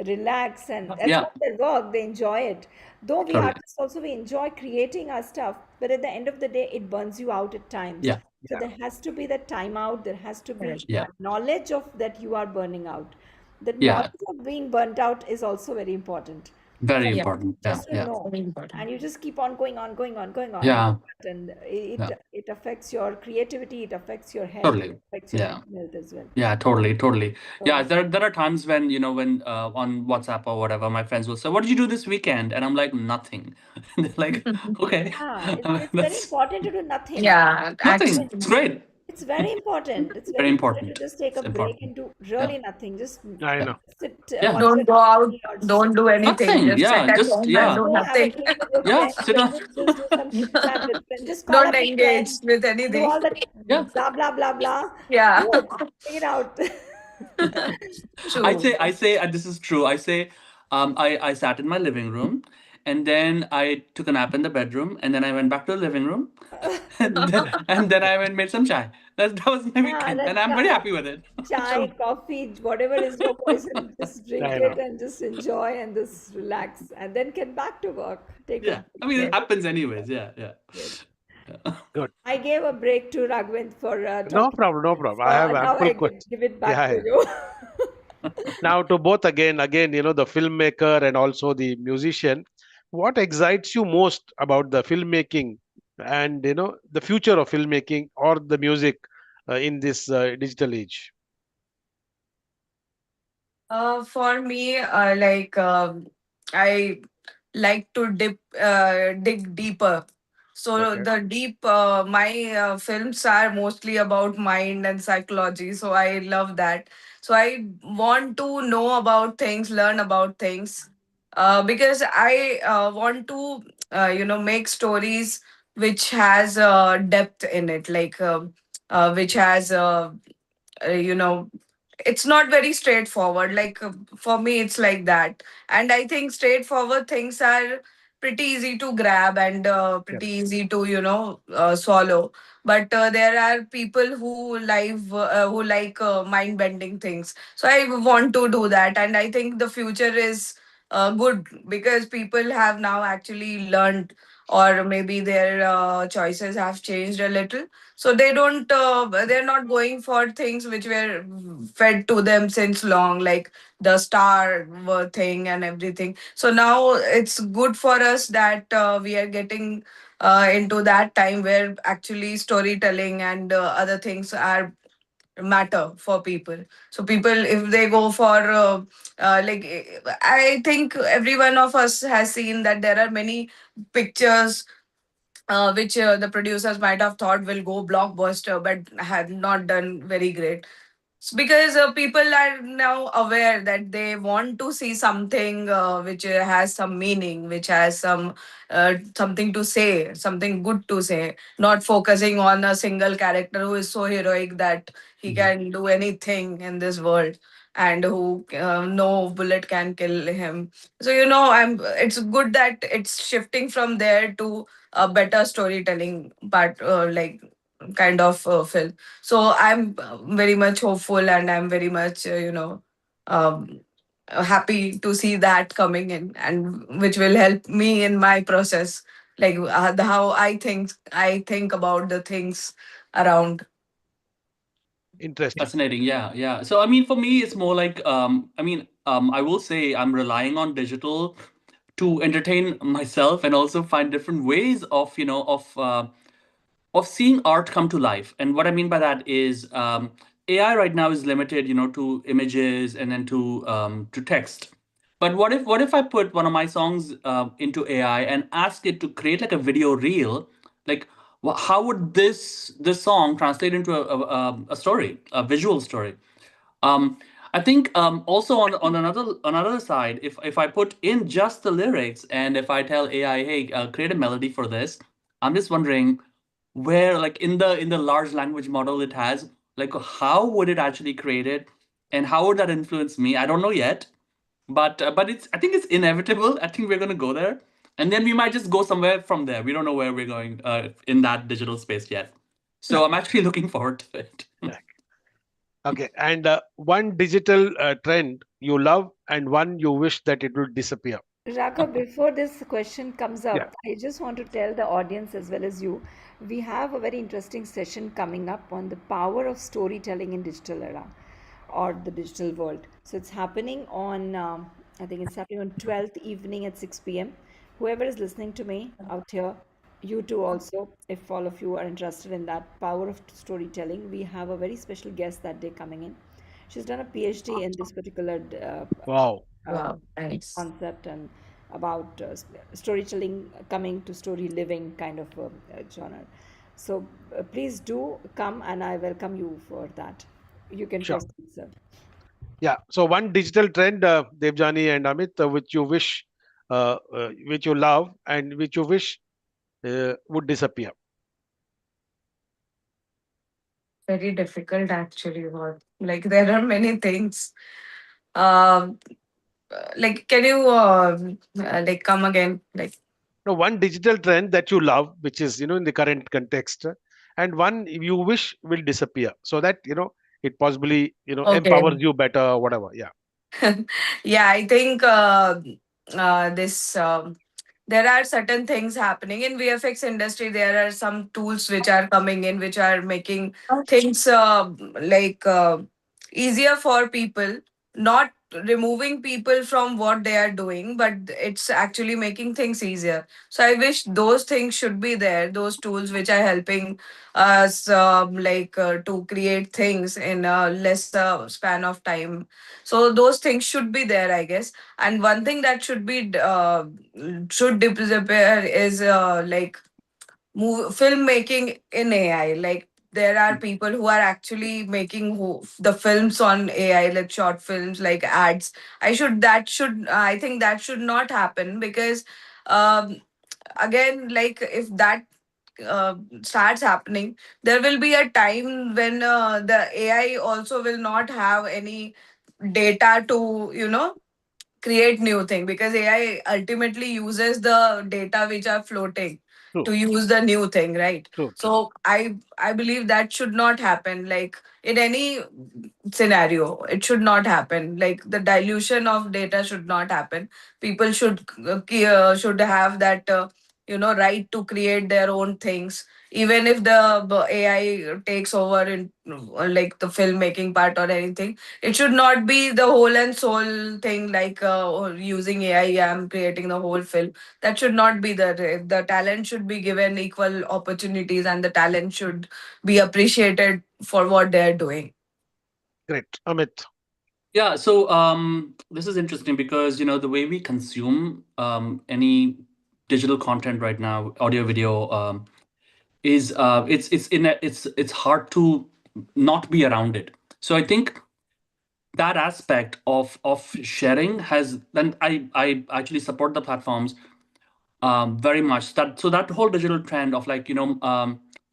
relax, and that's yeah, not their work. They enjoy it. Though we totally. artists also, we enjoy creating our stuff, but at the end of the day, it burns you out at times. Yeah, So Yeah. there has to be that time out. There has to be Correct. yeah, knowledge of that you are burning out. The yeah. knowledge of being burnt out is also very important. Very Yeah, important. Yeah, Just so yeah, know, very important. and you just keep on going on, going on, going on, yeah, and yeah. it affects your creativity, it affects your health, it Totally. affects your Yeah. mental health as well. Yeah, totally, totally. Yeah, So there are times when, when on WhatsApp or whatever, my friends will say, "What did you do this weekend?" And I'm like, "Nothing." And they're like, "Okay." yeah, it's very That's important to do nothing. Yeah, I nothing. mean, It's actually. great. it's very important. It's very Very important to important. just take a It's break important. and do Yeah. really nothing. Just I Yeah. know. sit, Yeah. watch a Don't go out, movie or sit. don't do anything. Nothing. Just sit Yeah. at Just, home and yeah. do Go have a nothing. drink with your Yeah. friends. Sit on. Just do some chit Yeah. chat with friends. Just call Don't up your engage friend. with Do anything. all that Yeah. blah blah blah blah. Yeah, Do it. Take it out. true. I say, and this is true. I say, I sat in my living room, and then I took a nap in the bedroom, and then I went back to the living room, and then I went and made some chai. That was my Yeah, weekend, and that I'm very happy with it. chai, True. coffee, whatever is your poison, just drink I it know. and just enjoy and just relax and then get back to work. Take a Yeah, I break. mean, it Yes. happens anyways. Yeah, yeah. Yes. Yeah. Good. I gave a break to Raghavan for No talking. problem. No problem. So I have now ample I questions. give it back Yeah, to yeah. you. Now to both again, the filmmaker and also the musician, what excites you most about the filmmaking and the future of filmmaking or the music in this digital age? For me, I like to dig deeper. So Okay. the deep, my films are mostly about mind and psychology. So I love that. So I want to know about things, learn about things, because I want to, make stories which has depth in it, which has you know it's not very straightforward. For me it's like that, and I think straightforward things are pretty easy to grab and pretty Correct. easy to swallow. But there are people who like mind bending things, so I want to do that. And I think the future is good because people have now actually learned, or maybe their choices have changed a little, so they're not going for things which were fed to them since long, like the thing and everything. So now it's good for us that we are getting into that time where actually storytelling and other things are matter for people. So people, if they go for I think every one of us has seen that there are many pictures which the producers might have thought will go blockbuster but had not done very great. Because people are now aware that they want to see something which has some meaning, which has something to say, something good to say, not focusing on a single character who is so heroic that he Mhm. can do anything in this world, and who no bullet can kill him. So I'm it's good that it's shifting from there to a better storytelling part, kind of film. So I'm very much hopeful, and I'm very much um, happy to see that coming in, and which will help me in my process, how I think about the things around. Interesting. Fascinating. Yeah, yeah. So I mean, for me, it's more like I will say I'm relying on digital to entertain myself and also find different ways of of seeing art come to life. And what I mean by that is AI right now is limited, to images and then to text. But what if I put one of my songs into AI and ask it to create like a video reel? Like, how would this song translate into a story, a visual story? Um, I think also on another side, if I put in just the lyrics and if I tell AI, hey, create a melody for this, I'm just wondering where, like in the large language model it has, like how would it actually create it, and how would that influence me? I don't know yet, but I think it's inevitable. I think we're gonna go there, and then we might just go somewhere from there. We don't know where we're going in that digital space yet. So I'm actually looking forward to it. Yeah. Okay. And one digital trend you love and one you wish that it would disappear. Raghav, before this question comes Yeah. up, I just want to tell the audience as well as you, we have a very interesting session coming up on the power of storytelling in digital era or the digital world. So it's happening on I think it's happening on 12th evening at 6 p.m. Whoever is listening to me out here, you too also, if all of you are interested in that power of storytelling, we have a very special guest that day coming in. She's done a PhD in this particular Wow. uh, Wow, nice. concept and about storytelling coming to story living kind of genre. So please do come and I welcome you for that. You can Sure. proceed, sir. Yeah. So one digital trend, Devjani and Amit, which you wish, which you love, and which you wish would disappear. Very difficult actually. What like there are many things. Um, like can you like come again? Like No, one digital trend that you love, which is in the current context, and one you wish will disappear, so that it possibly okay. empowers you better, whatever. Yeah. Yeah, I think this there are certain things happening in VFX industry. There are some tools which are coming in, which are making things easier for people, not removing people from what they are doing, but it's actually making things easier. So I wish those things should be there, those tools which are helping us to create things in a lesser span of time. So those things should be there, I guess. And one thing that should disappear is filmmaking in AI. Like there are people who are actually making the films on AI, like short films, like ads. I think that should not happen because um, again, like if that starts happening, there will be a time when the AI also will not have any data to create new thing, because AI ultimately uses the data which are floating True. to use the new thing, right? True. True. So I believe that should not happen. Like in any scenario, it should not happen. Like the dilution of data should not happen. People should have that right to create their own things, even if the AI takes over in like the filmmaking part or anything. It should not be the whole and soul thing, like using AI, I'm creating the whole film. That should not be the talent should be given equal opportunities, and the talent should be appreciated for what they're doing. Great. Amit. Yeah, so this is interesting because the way we consume any digital content right now, audio, video, is it's hard to not be around it. So I think that aspect of sharing has, then I actually support the platforms very much. That whole digital trend of like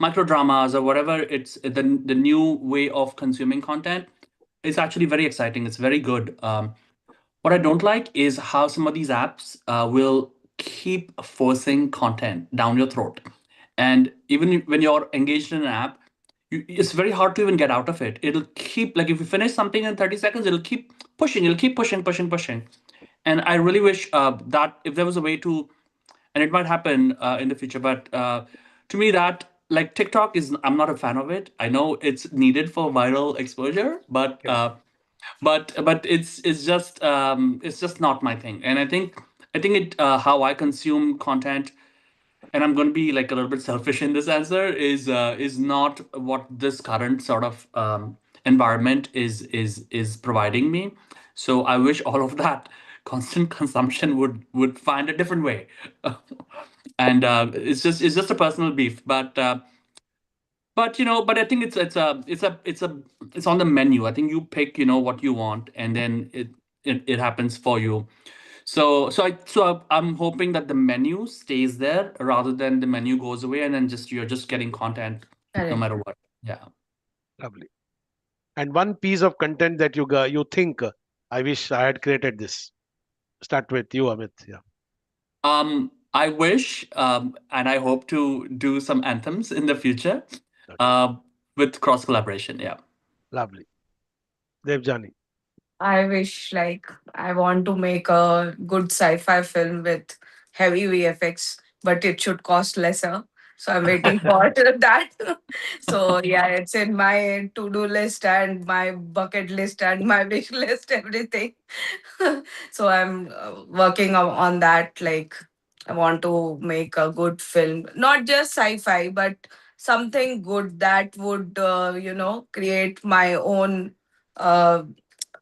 micro dramas or whatever, it's the new way of consuming content. It's actually very exciting. It's very good. What I don't like is how some of these apps will keep forcing content down your throat. And even when you're engaged in an app, it's very hard to even get out of it. It'll keep, like, if you finish something in 30 seconds, it'll keep pushing, pushing, pushing. And I really wish that if there was a way to, and it might happen in the future, but to me, that, like, TikTok is, I'm not a fan of it. I know it's needed for viral exposure, but Okay. but it's just not my thing. And I think it how I consume content, and I'm going to be like a little bit selfish in this answer, is not what this current sort of environment is providing me. So I wish all of that constant consumption would find a different way. And it's just a personal beef, but I think it's on the menu. I think you pick what you want, and then it happens for you. I'm hoping that the menu stays there rather than the menu goes away, and then you're just getting content no Correct. matter what. Yeah. Lovely. And one piece of content that you think, I wish I had created this. Start with you, Amit. Yeah. I wish, and I hope to do some anthems in the future, Okay. uh, with cross collaboration. Yeah. Lovely. Devjani. I wish, like, I want to make a good sci-fi film with heavy VFX, but it should cost lesser. So I'm waiting for that. So yeah, it's in my to-do list and my bucket list and my wish list, everything. So I'm working on that. Like, I want to make a good film, not just sci-fi, but something good that would, create my own uh,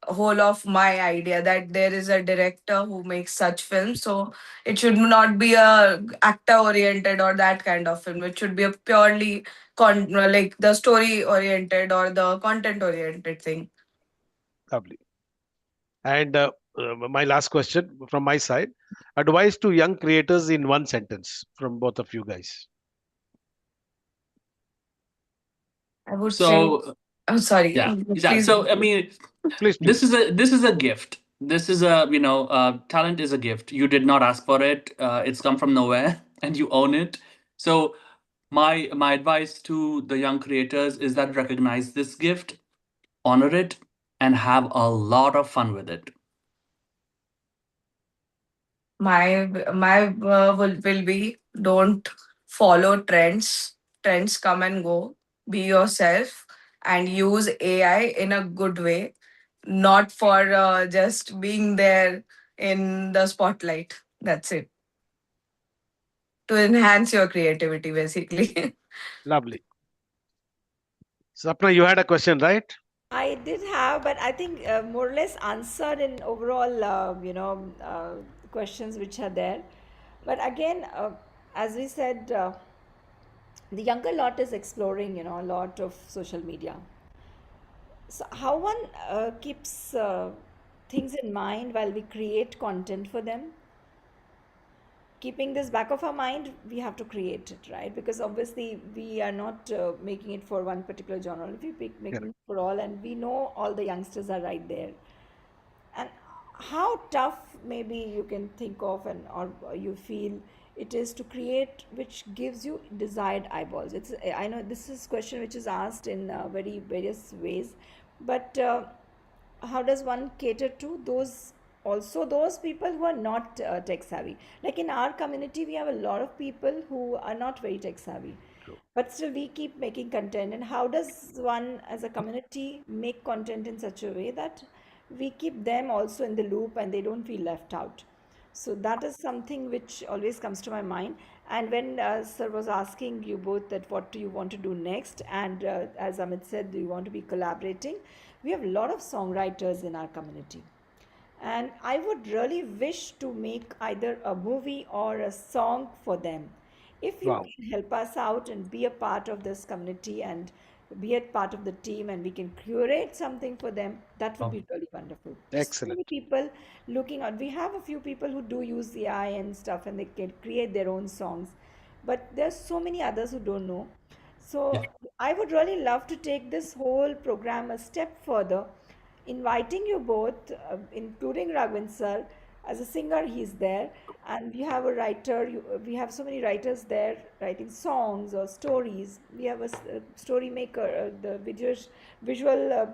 whole of my idea, that there is a director who makes such films. So it should not be a actor oriented or that kind of film. It should be a purely like the story oriented or the content oriented thing. Lovely. And my last question from my side, advice to young creators in one sentence from both of you guys. I would say, So I'm sorry, yeah, please. so I mean, Please, this please. is a gift. This is a, talent is a gift. You did not ask for it. It's come from nowhere, and you own it. So my advice to the young creators is that recognize this gift, honor it, and have a lot of fun with it. My will be, don't follow trends. Trends come and go. Be yourself and use AI in a good way, not for just being there in the spotlight. That's it. To enhance your creativity, basically. Lovely. Sapna, you had a question, right? I did have, but I think more or less answered in overall, questions which are there. But again, as we said, the younger lot is exploring, a lot of social media. So how one keeps things in mind while we create content for them? Keeping this back of our mind, we have to create it, right? Because obviously we are not making it for one particular genre. If we making Correct. it for all, and we know all the youngsters are right there. And how tough maybe you can think of, and or you feel it is to create which gives you desired eyeballs. It's, I know this is question which is asked in very various ways, but how does one cater to those, also those people who are not tech savvy? Like in our community we have a lot of people who are not very tech savvy, True. but still we keep making content. And how does one as a community make content in such a way that we keep them also in the loop and they don't feel left out? So that is something which always comes to my mind. And when sir was asking you both that what do you want to do next, and as Amit said, do you want to be collaborating? We have a lot of songwriters in our community, and I would really wish to make either a movie or a song for them. If you Wow. can help us out and be a part of this community and be a part of the team, and we can curate something for them, that would be really wonderful. There's so many Excellent. people looking out. We have a few people who do use the AI and stuff, and they can create their own songs, but there's so many others who don't know. Yeah. So I would really love to take this whole program a step further, inviting you both, including Raghavan sir. As a singer, he's there, and we have a writer. We have so many writers there writing songs or stories. We have a story maker, the visual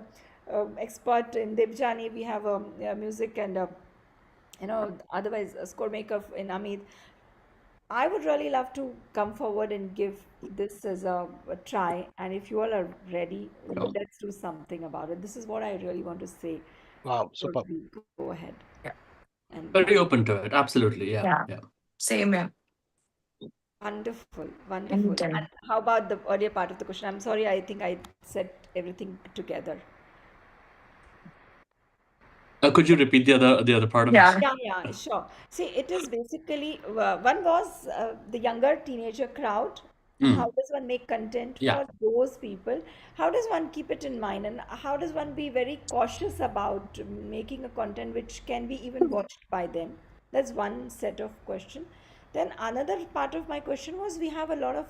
expert in Debjani. We have a music and otherwise a score maker in Amit. I would really love to come forward and give this as a try. And if you all are ready, Sure. let's do something about it. This is what I really want to say Wow. before Super. we go ahead. Yeah. And Very open to it. Absolutely. Yeah. Yeah. Yeah. Same here. wonderful, wonderful. And Anytime. how about the earlier part of the question? I'm sorry, I think I said everything together. Could you repeat the other part of Yeah. this? Yeah, sure. See, it is basically one was the younger teenager crowd. How does one make content Yeah. for those people? How does one keep it in mind? And how does one be very cautious about making a content which can be even watched by them? That's one set of question. Then another part of my question was we have a lot of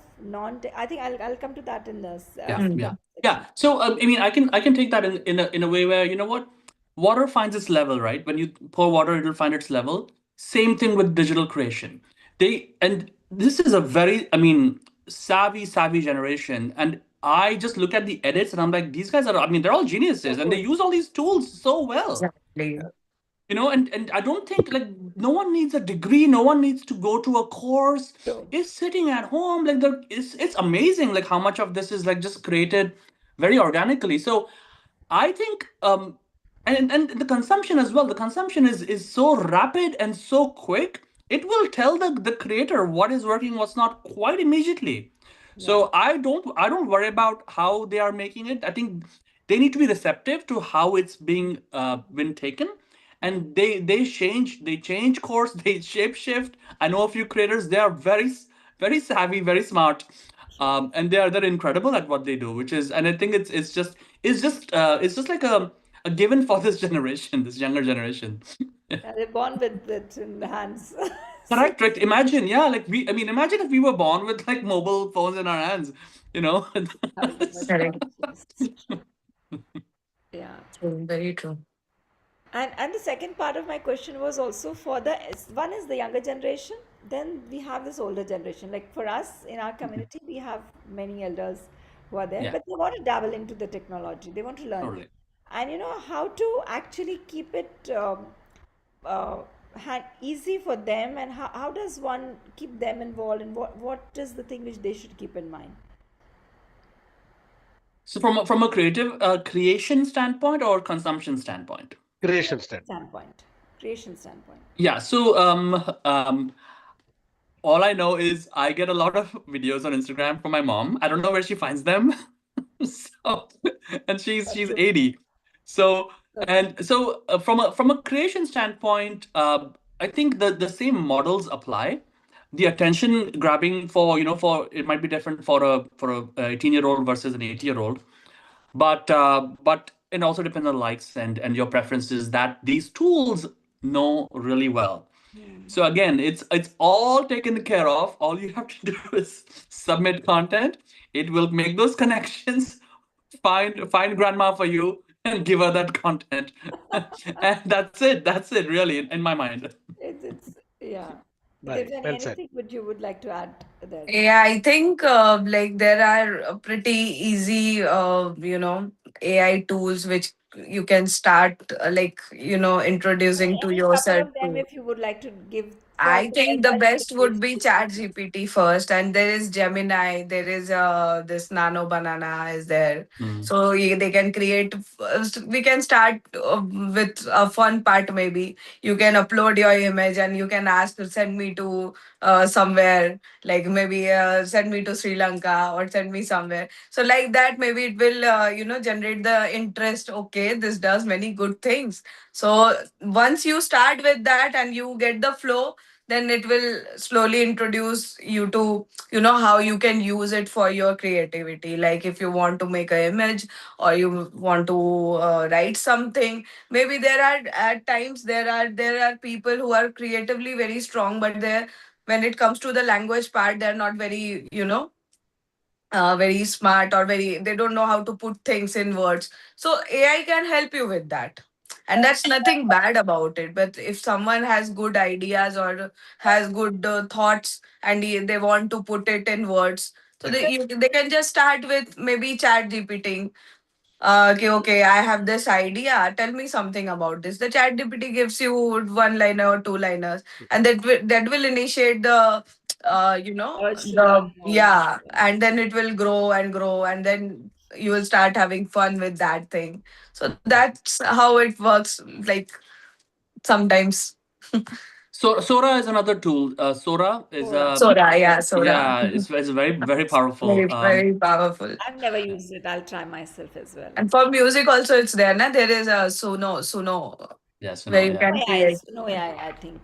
I think I'll come to that in this Yeah. Mm. Yeah. section. Yeah. So I mean, I can take that in a way where, you know what, water finds its level, right? When you pour water, it'll find its level. Same thing with digital creation. And this is a very, I mean, savvy generation. And I just look at the edits and I'm like, these guys are, I mean, they're all geniuses, So and they good. use all these tools so well. Exactly. and I don't think like no one needs a degree, no one needs to go to a course. True. It's sitting at home. Like it's amazing like how much of this is like just created very organically. So I think and the consumption as well. The consumption is so rapid and so quick. It will tell the creator what is working, what's not quite immediately. Yeah. So I don't worry about how they are making it. I think they need to be receptive to how it's being been taken, and they change course, they shape shift. I know a few creators, they are very savvy, very smart, and they're incredible at what they do, which is, and I think it's just like a given for this generation, this younger generation. Yeah, they're born with it in the hands. Correct, correct. Imagine, yeah, like imagine if we were born with like mobile phones in our hands, you know. Having so much Correct. consciousness. Yeah. True, very true. And the second part of my question was also for one is the younger generation, then we have this older generation. Like for us in our community, we have many elders who are there, Yeah, but they want to dabble into the technology. They want to learn totally. it. And how to actually keep it uh, easy for them, and how does one keep them involved, and what is the thing which they should keep in mind? So from a creative creation standpoint or consumption standpoint? Creation standpoint. Standpoint, creation standpoint. Yeah. So all I know is I get a lot of videos on Instagram from my mom. I don't know where she finds them. So, and she's That's true. 80. So That's and so from a creation standpoint, I think the same models apply. The attention grabbing for it might be different for a 18-year-old versus an 80-year-old, but it also depends on likes and your preferences that these tools know really well. So again, it's all taken care of. All you have to do is submit content. It will make those connections, find grandma for you, and give her that content. And that's it. That's it, really, in my mind. it's yeah. Right. Devjani, Well said. anything would you would like to add there? Yeah, I think like there are pretty easy, AI tools which you can start introducing to Any couple yourself of them, to. if you would like to give I first think the advice to best the would be listeners. ChatGPT first, and there is Gemini. There is this Nano Banana is there, Mm. so they can create. We can start with a fun part. Maybe you can upload your image, and you can ask to send me to somewhere, like maybe send me to Sri Lanka or send me somewhere. So like that, maybe it will generate the interest. Okay, this does many good things. So once you start with that and you get the flow, then it will slowly introduce you to how you can use it for your creativity. Like if you want to make an image or you want to write something, maybe there are at times there are people who are creatively very strong, but they when it comes to the language part, they're not very very smart, or very they don't know how to put things in words. So AI can help you with that, and that's nothing bad about it. But if someone has good ideas or has good thoughts, and they want to put it in words, so they can just start with maybe chat gpt. Okay, I have this idea. Tell me something about this. The chat GPT gives you one liner or two liners, and that will initiate the, Urge to learn more. yeah, and then it will grow and grow, and then you will start having fun with that thing. So that's how it works. Like sometimes. So Sora is another tool. Sora is Sora. Sora, yeah, Sora. yeah, it's very very powerful. Very, very powerful. I've never used it. I'll try myself as well. And for music also, it's there. Na? There is a Suno, Yes, where you No yeah. can AI, create. no AI, I think.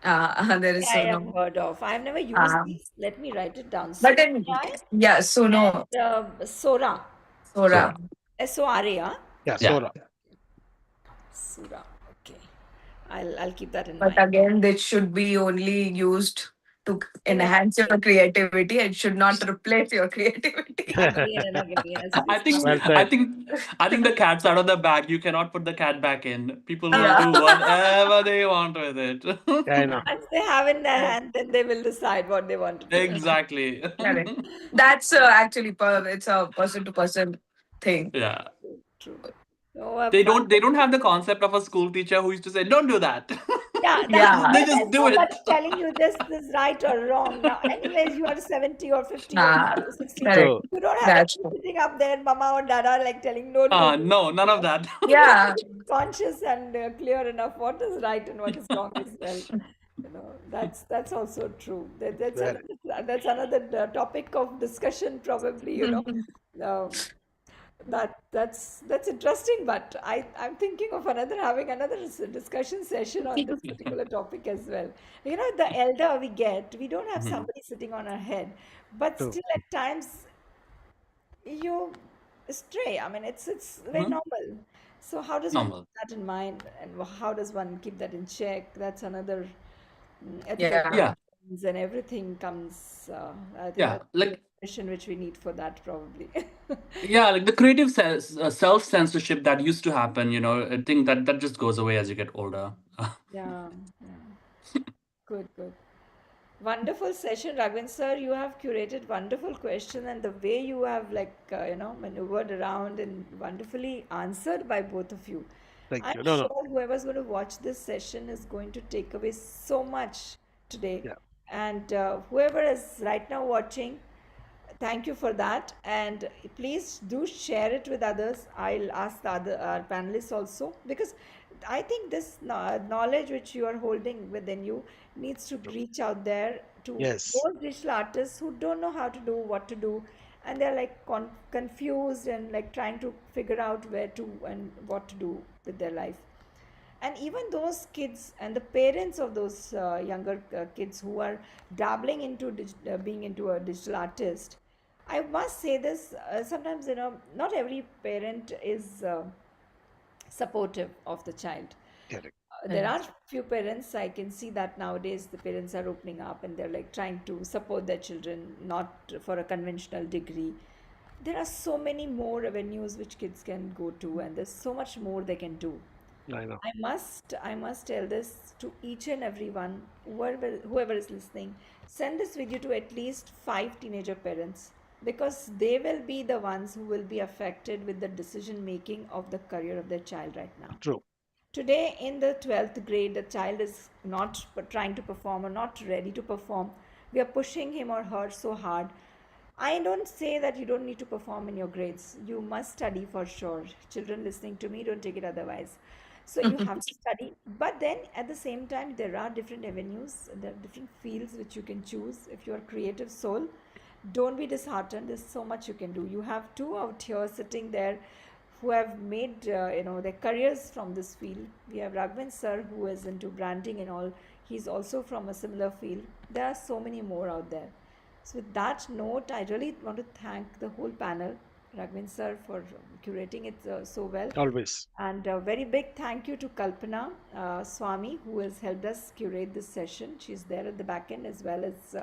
There is I have Suno. heard of. I've never used Uh, these. Let me write it down. but Sona then, AI yeah, Suno, and Sora. Sora. Sora. Sora. Yeah, Yeah. Sora. Sora. Okay. I'll keep that in But mind. again, this should be only used to Enhance enhance your it. creativity. It should not replace your creativity. Again and again, as we I think Well discussed. I said. think I think the cat's out of the bag. You cannot put the cat back in. People will Yeah. do whatever they want with it. Yeah, I know. Once they have in their hand, then they will decide what they want to do. Exactly. Correct. That's actually it's a person to person thing. Yeah. True. Oh, They don't have the concept of a school teacher who used to say, "Don't do that." Yeah, Yeah. They just there's do no it. one telling you this is right or wrong. Now, anyways, you are 70 or 50 or Ah, 60. correct. True. You don't have a That's kid true. sitting up there, mama or dada, like telling no, don't do No, none of it. that. Yeah. Conscious and clear enough what is right and what is wrong as well. You know, that's also true. Very. That's another topic of discussion, probably. You know, um, that's interesting. But I'm thinking of having another discussion session on this particular topic as well. You know, the elder we get, we don't have Mhm. somebody sitting on our head, but True. still at times you stray. I mean, it's very Mhm. normal. So how does one Normal. keep that in mind, and how does one keep that in check? That's another ethical Yeah. Yeah, questions, and everything comes. I think yeah. that's the Like mission which we need for that, probably. yeah, like the creative self censorship that used to happen. I think that just goes away as you get older. Yeah, yeah. Good, good. Wonderful session, Raghavan sir. You have curated wonderful questions, and the way you have maneuvered around and wonderfully answered by both of you. Thank I'm you. No, no. sure whoever's going to watch this session is going to take away so much today. Yeah. And whoever is right now watching, thank you for that. And please do share it with others. I'll ask the other our panelists also, because I think this knowledge which you are holding within you needs to True. reach out there to Yes. those digital artists who don't know how to do what to do, and they're like confused and like trying to figure out where to and what to do with their life. And even those kids and the parents of those younger kids who are dabbling into being into a digital artist, I must say this, sometimes, not every parent is supportive of the child. Correct. There are Correct. few parents, I can see that nowadays the parents are opening up and they're like trying to support their children, not for a conventional degree. There are so many more avenues which kids can go to, and there's so much more they can do. I know. I must tell this to each and everyone, whoever is listening. Send this video to at least 5 teenager parents, because they will be the ones who will be affected with the decision making of the career of their child right now. True. Today, in the 12th grade, the child is not trying to perform or not ready to perform. We are pushing him or her so hard. I don't say that you don't need to perform in your grades. You must study for sure. Children listening to me, don't take it otherwise. So you have to study. But then at the same time, there are different avenues, there are different fields which you can choose. If you're a creative soul, don't be disheartened. There's so much you can do. You have two out here sitting there who have made their careers from this field. We have Raghavan sir, who is into branding and all. He's also from a similar field. There are so many more out there. So with that note, I really want to thank the whole panel, Raghavan sir, for curating it so well. Always. And a very big thank you to Kalpana Swami, who has helped us curate this session. She's there at the back end, as well as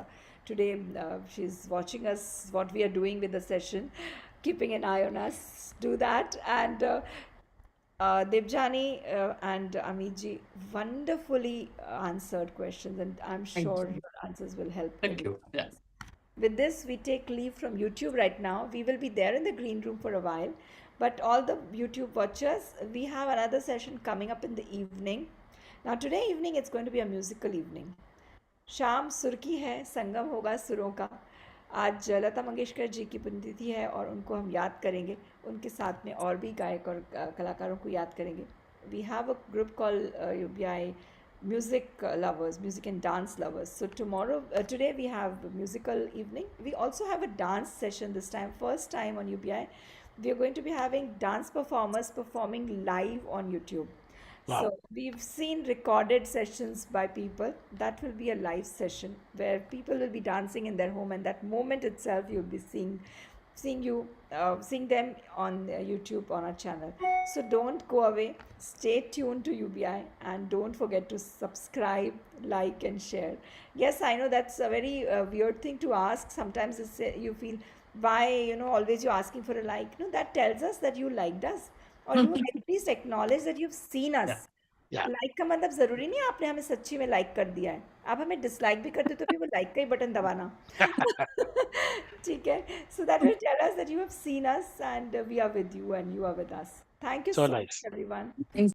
today she's watching us, what we are doing with the session, keeping an eye on us. Do that. And Debjani and Amiji wonderfully answered questions, and I'm Thank sure you. your answers will help Thank everyone. you. Yeah. With this, we take leave from YouTube right now. We will be there in the green room for a while. But all the YouTube watchers, we have another session coming up in the evening. Now, today evening, it's going to be a musical evening. शाम सुर की है, संगम होगा सुरों का. आज लता मंगेशकर जी की पुण्यतिथि है और उनको हम याद करेंगे. उनके साथ में और भी गायक और कलाकारों को याद करेंगे. We have a group called UBI music lovers, music and dance lovers. So today we have a musical evening. We also have a dance session this time, first time on UBI. We are going to be having dance performers performing live on YouTube. Wow. So we've seen recorded sessions by people. That will be a live session where people will be dancing in their home, and that moment itself you'll be seeing them on YouTube on our channel. So don't go away. Stay tuned to UBI and don't forget to subscribe, like, and share. Yes, I know that's a very weird thing to ask. Sometimes you feel, why always you're asking for a like. No, that tells us that you liked us, or you at least acknowledge that you've seen us. Yeah. Like का मतलब जरूरी नहीं है आपने हमें सच्ची में like कर दिया है. आप हमें डिसलाइक भी करते तो भी वो लाइक का ही बटन दबाना ठीक है so that will tell us that you have seen us and we are with you and you are with us. Thank you So so nice. much everyone. Thank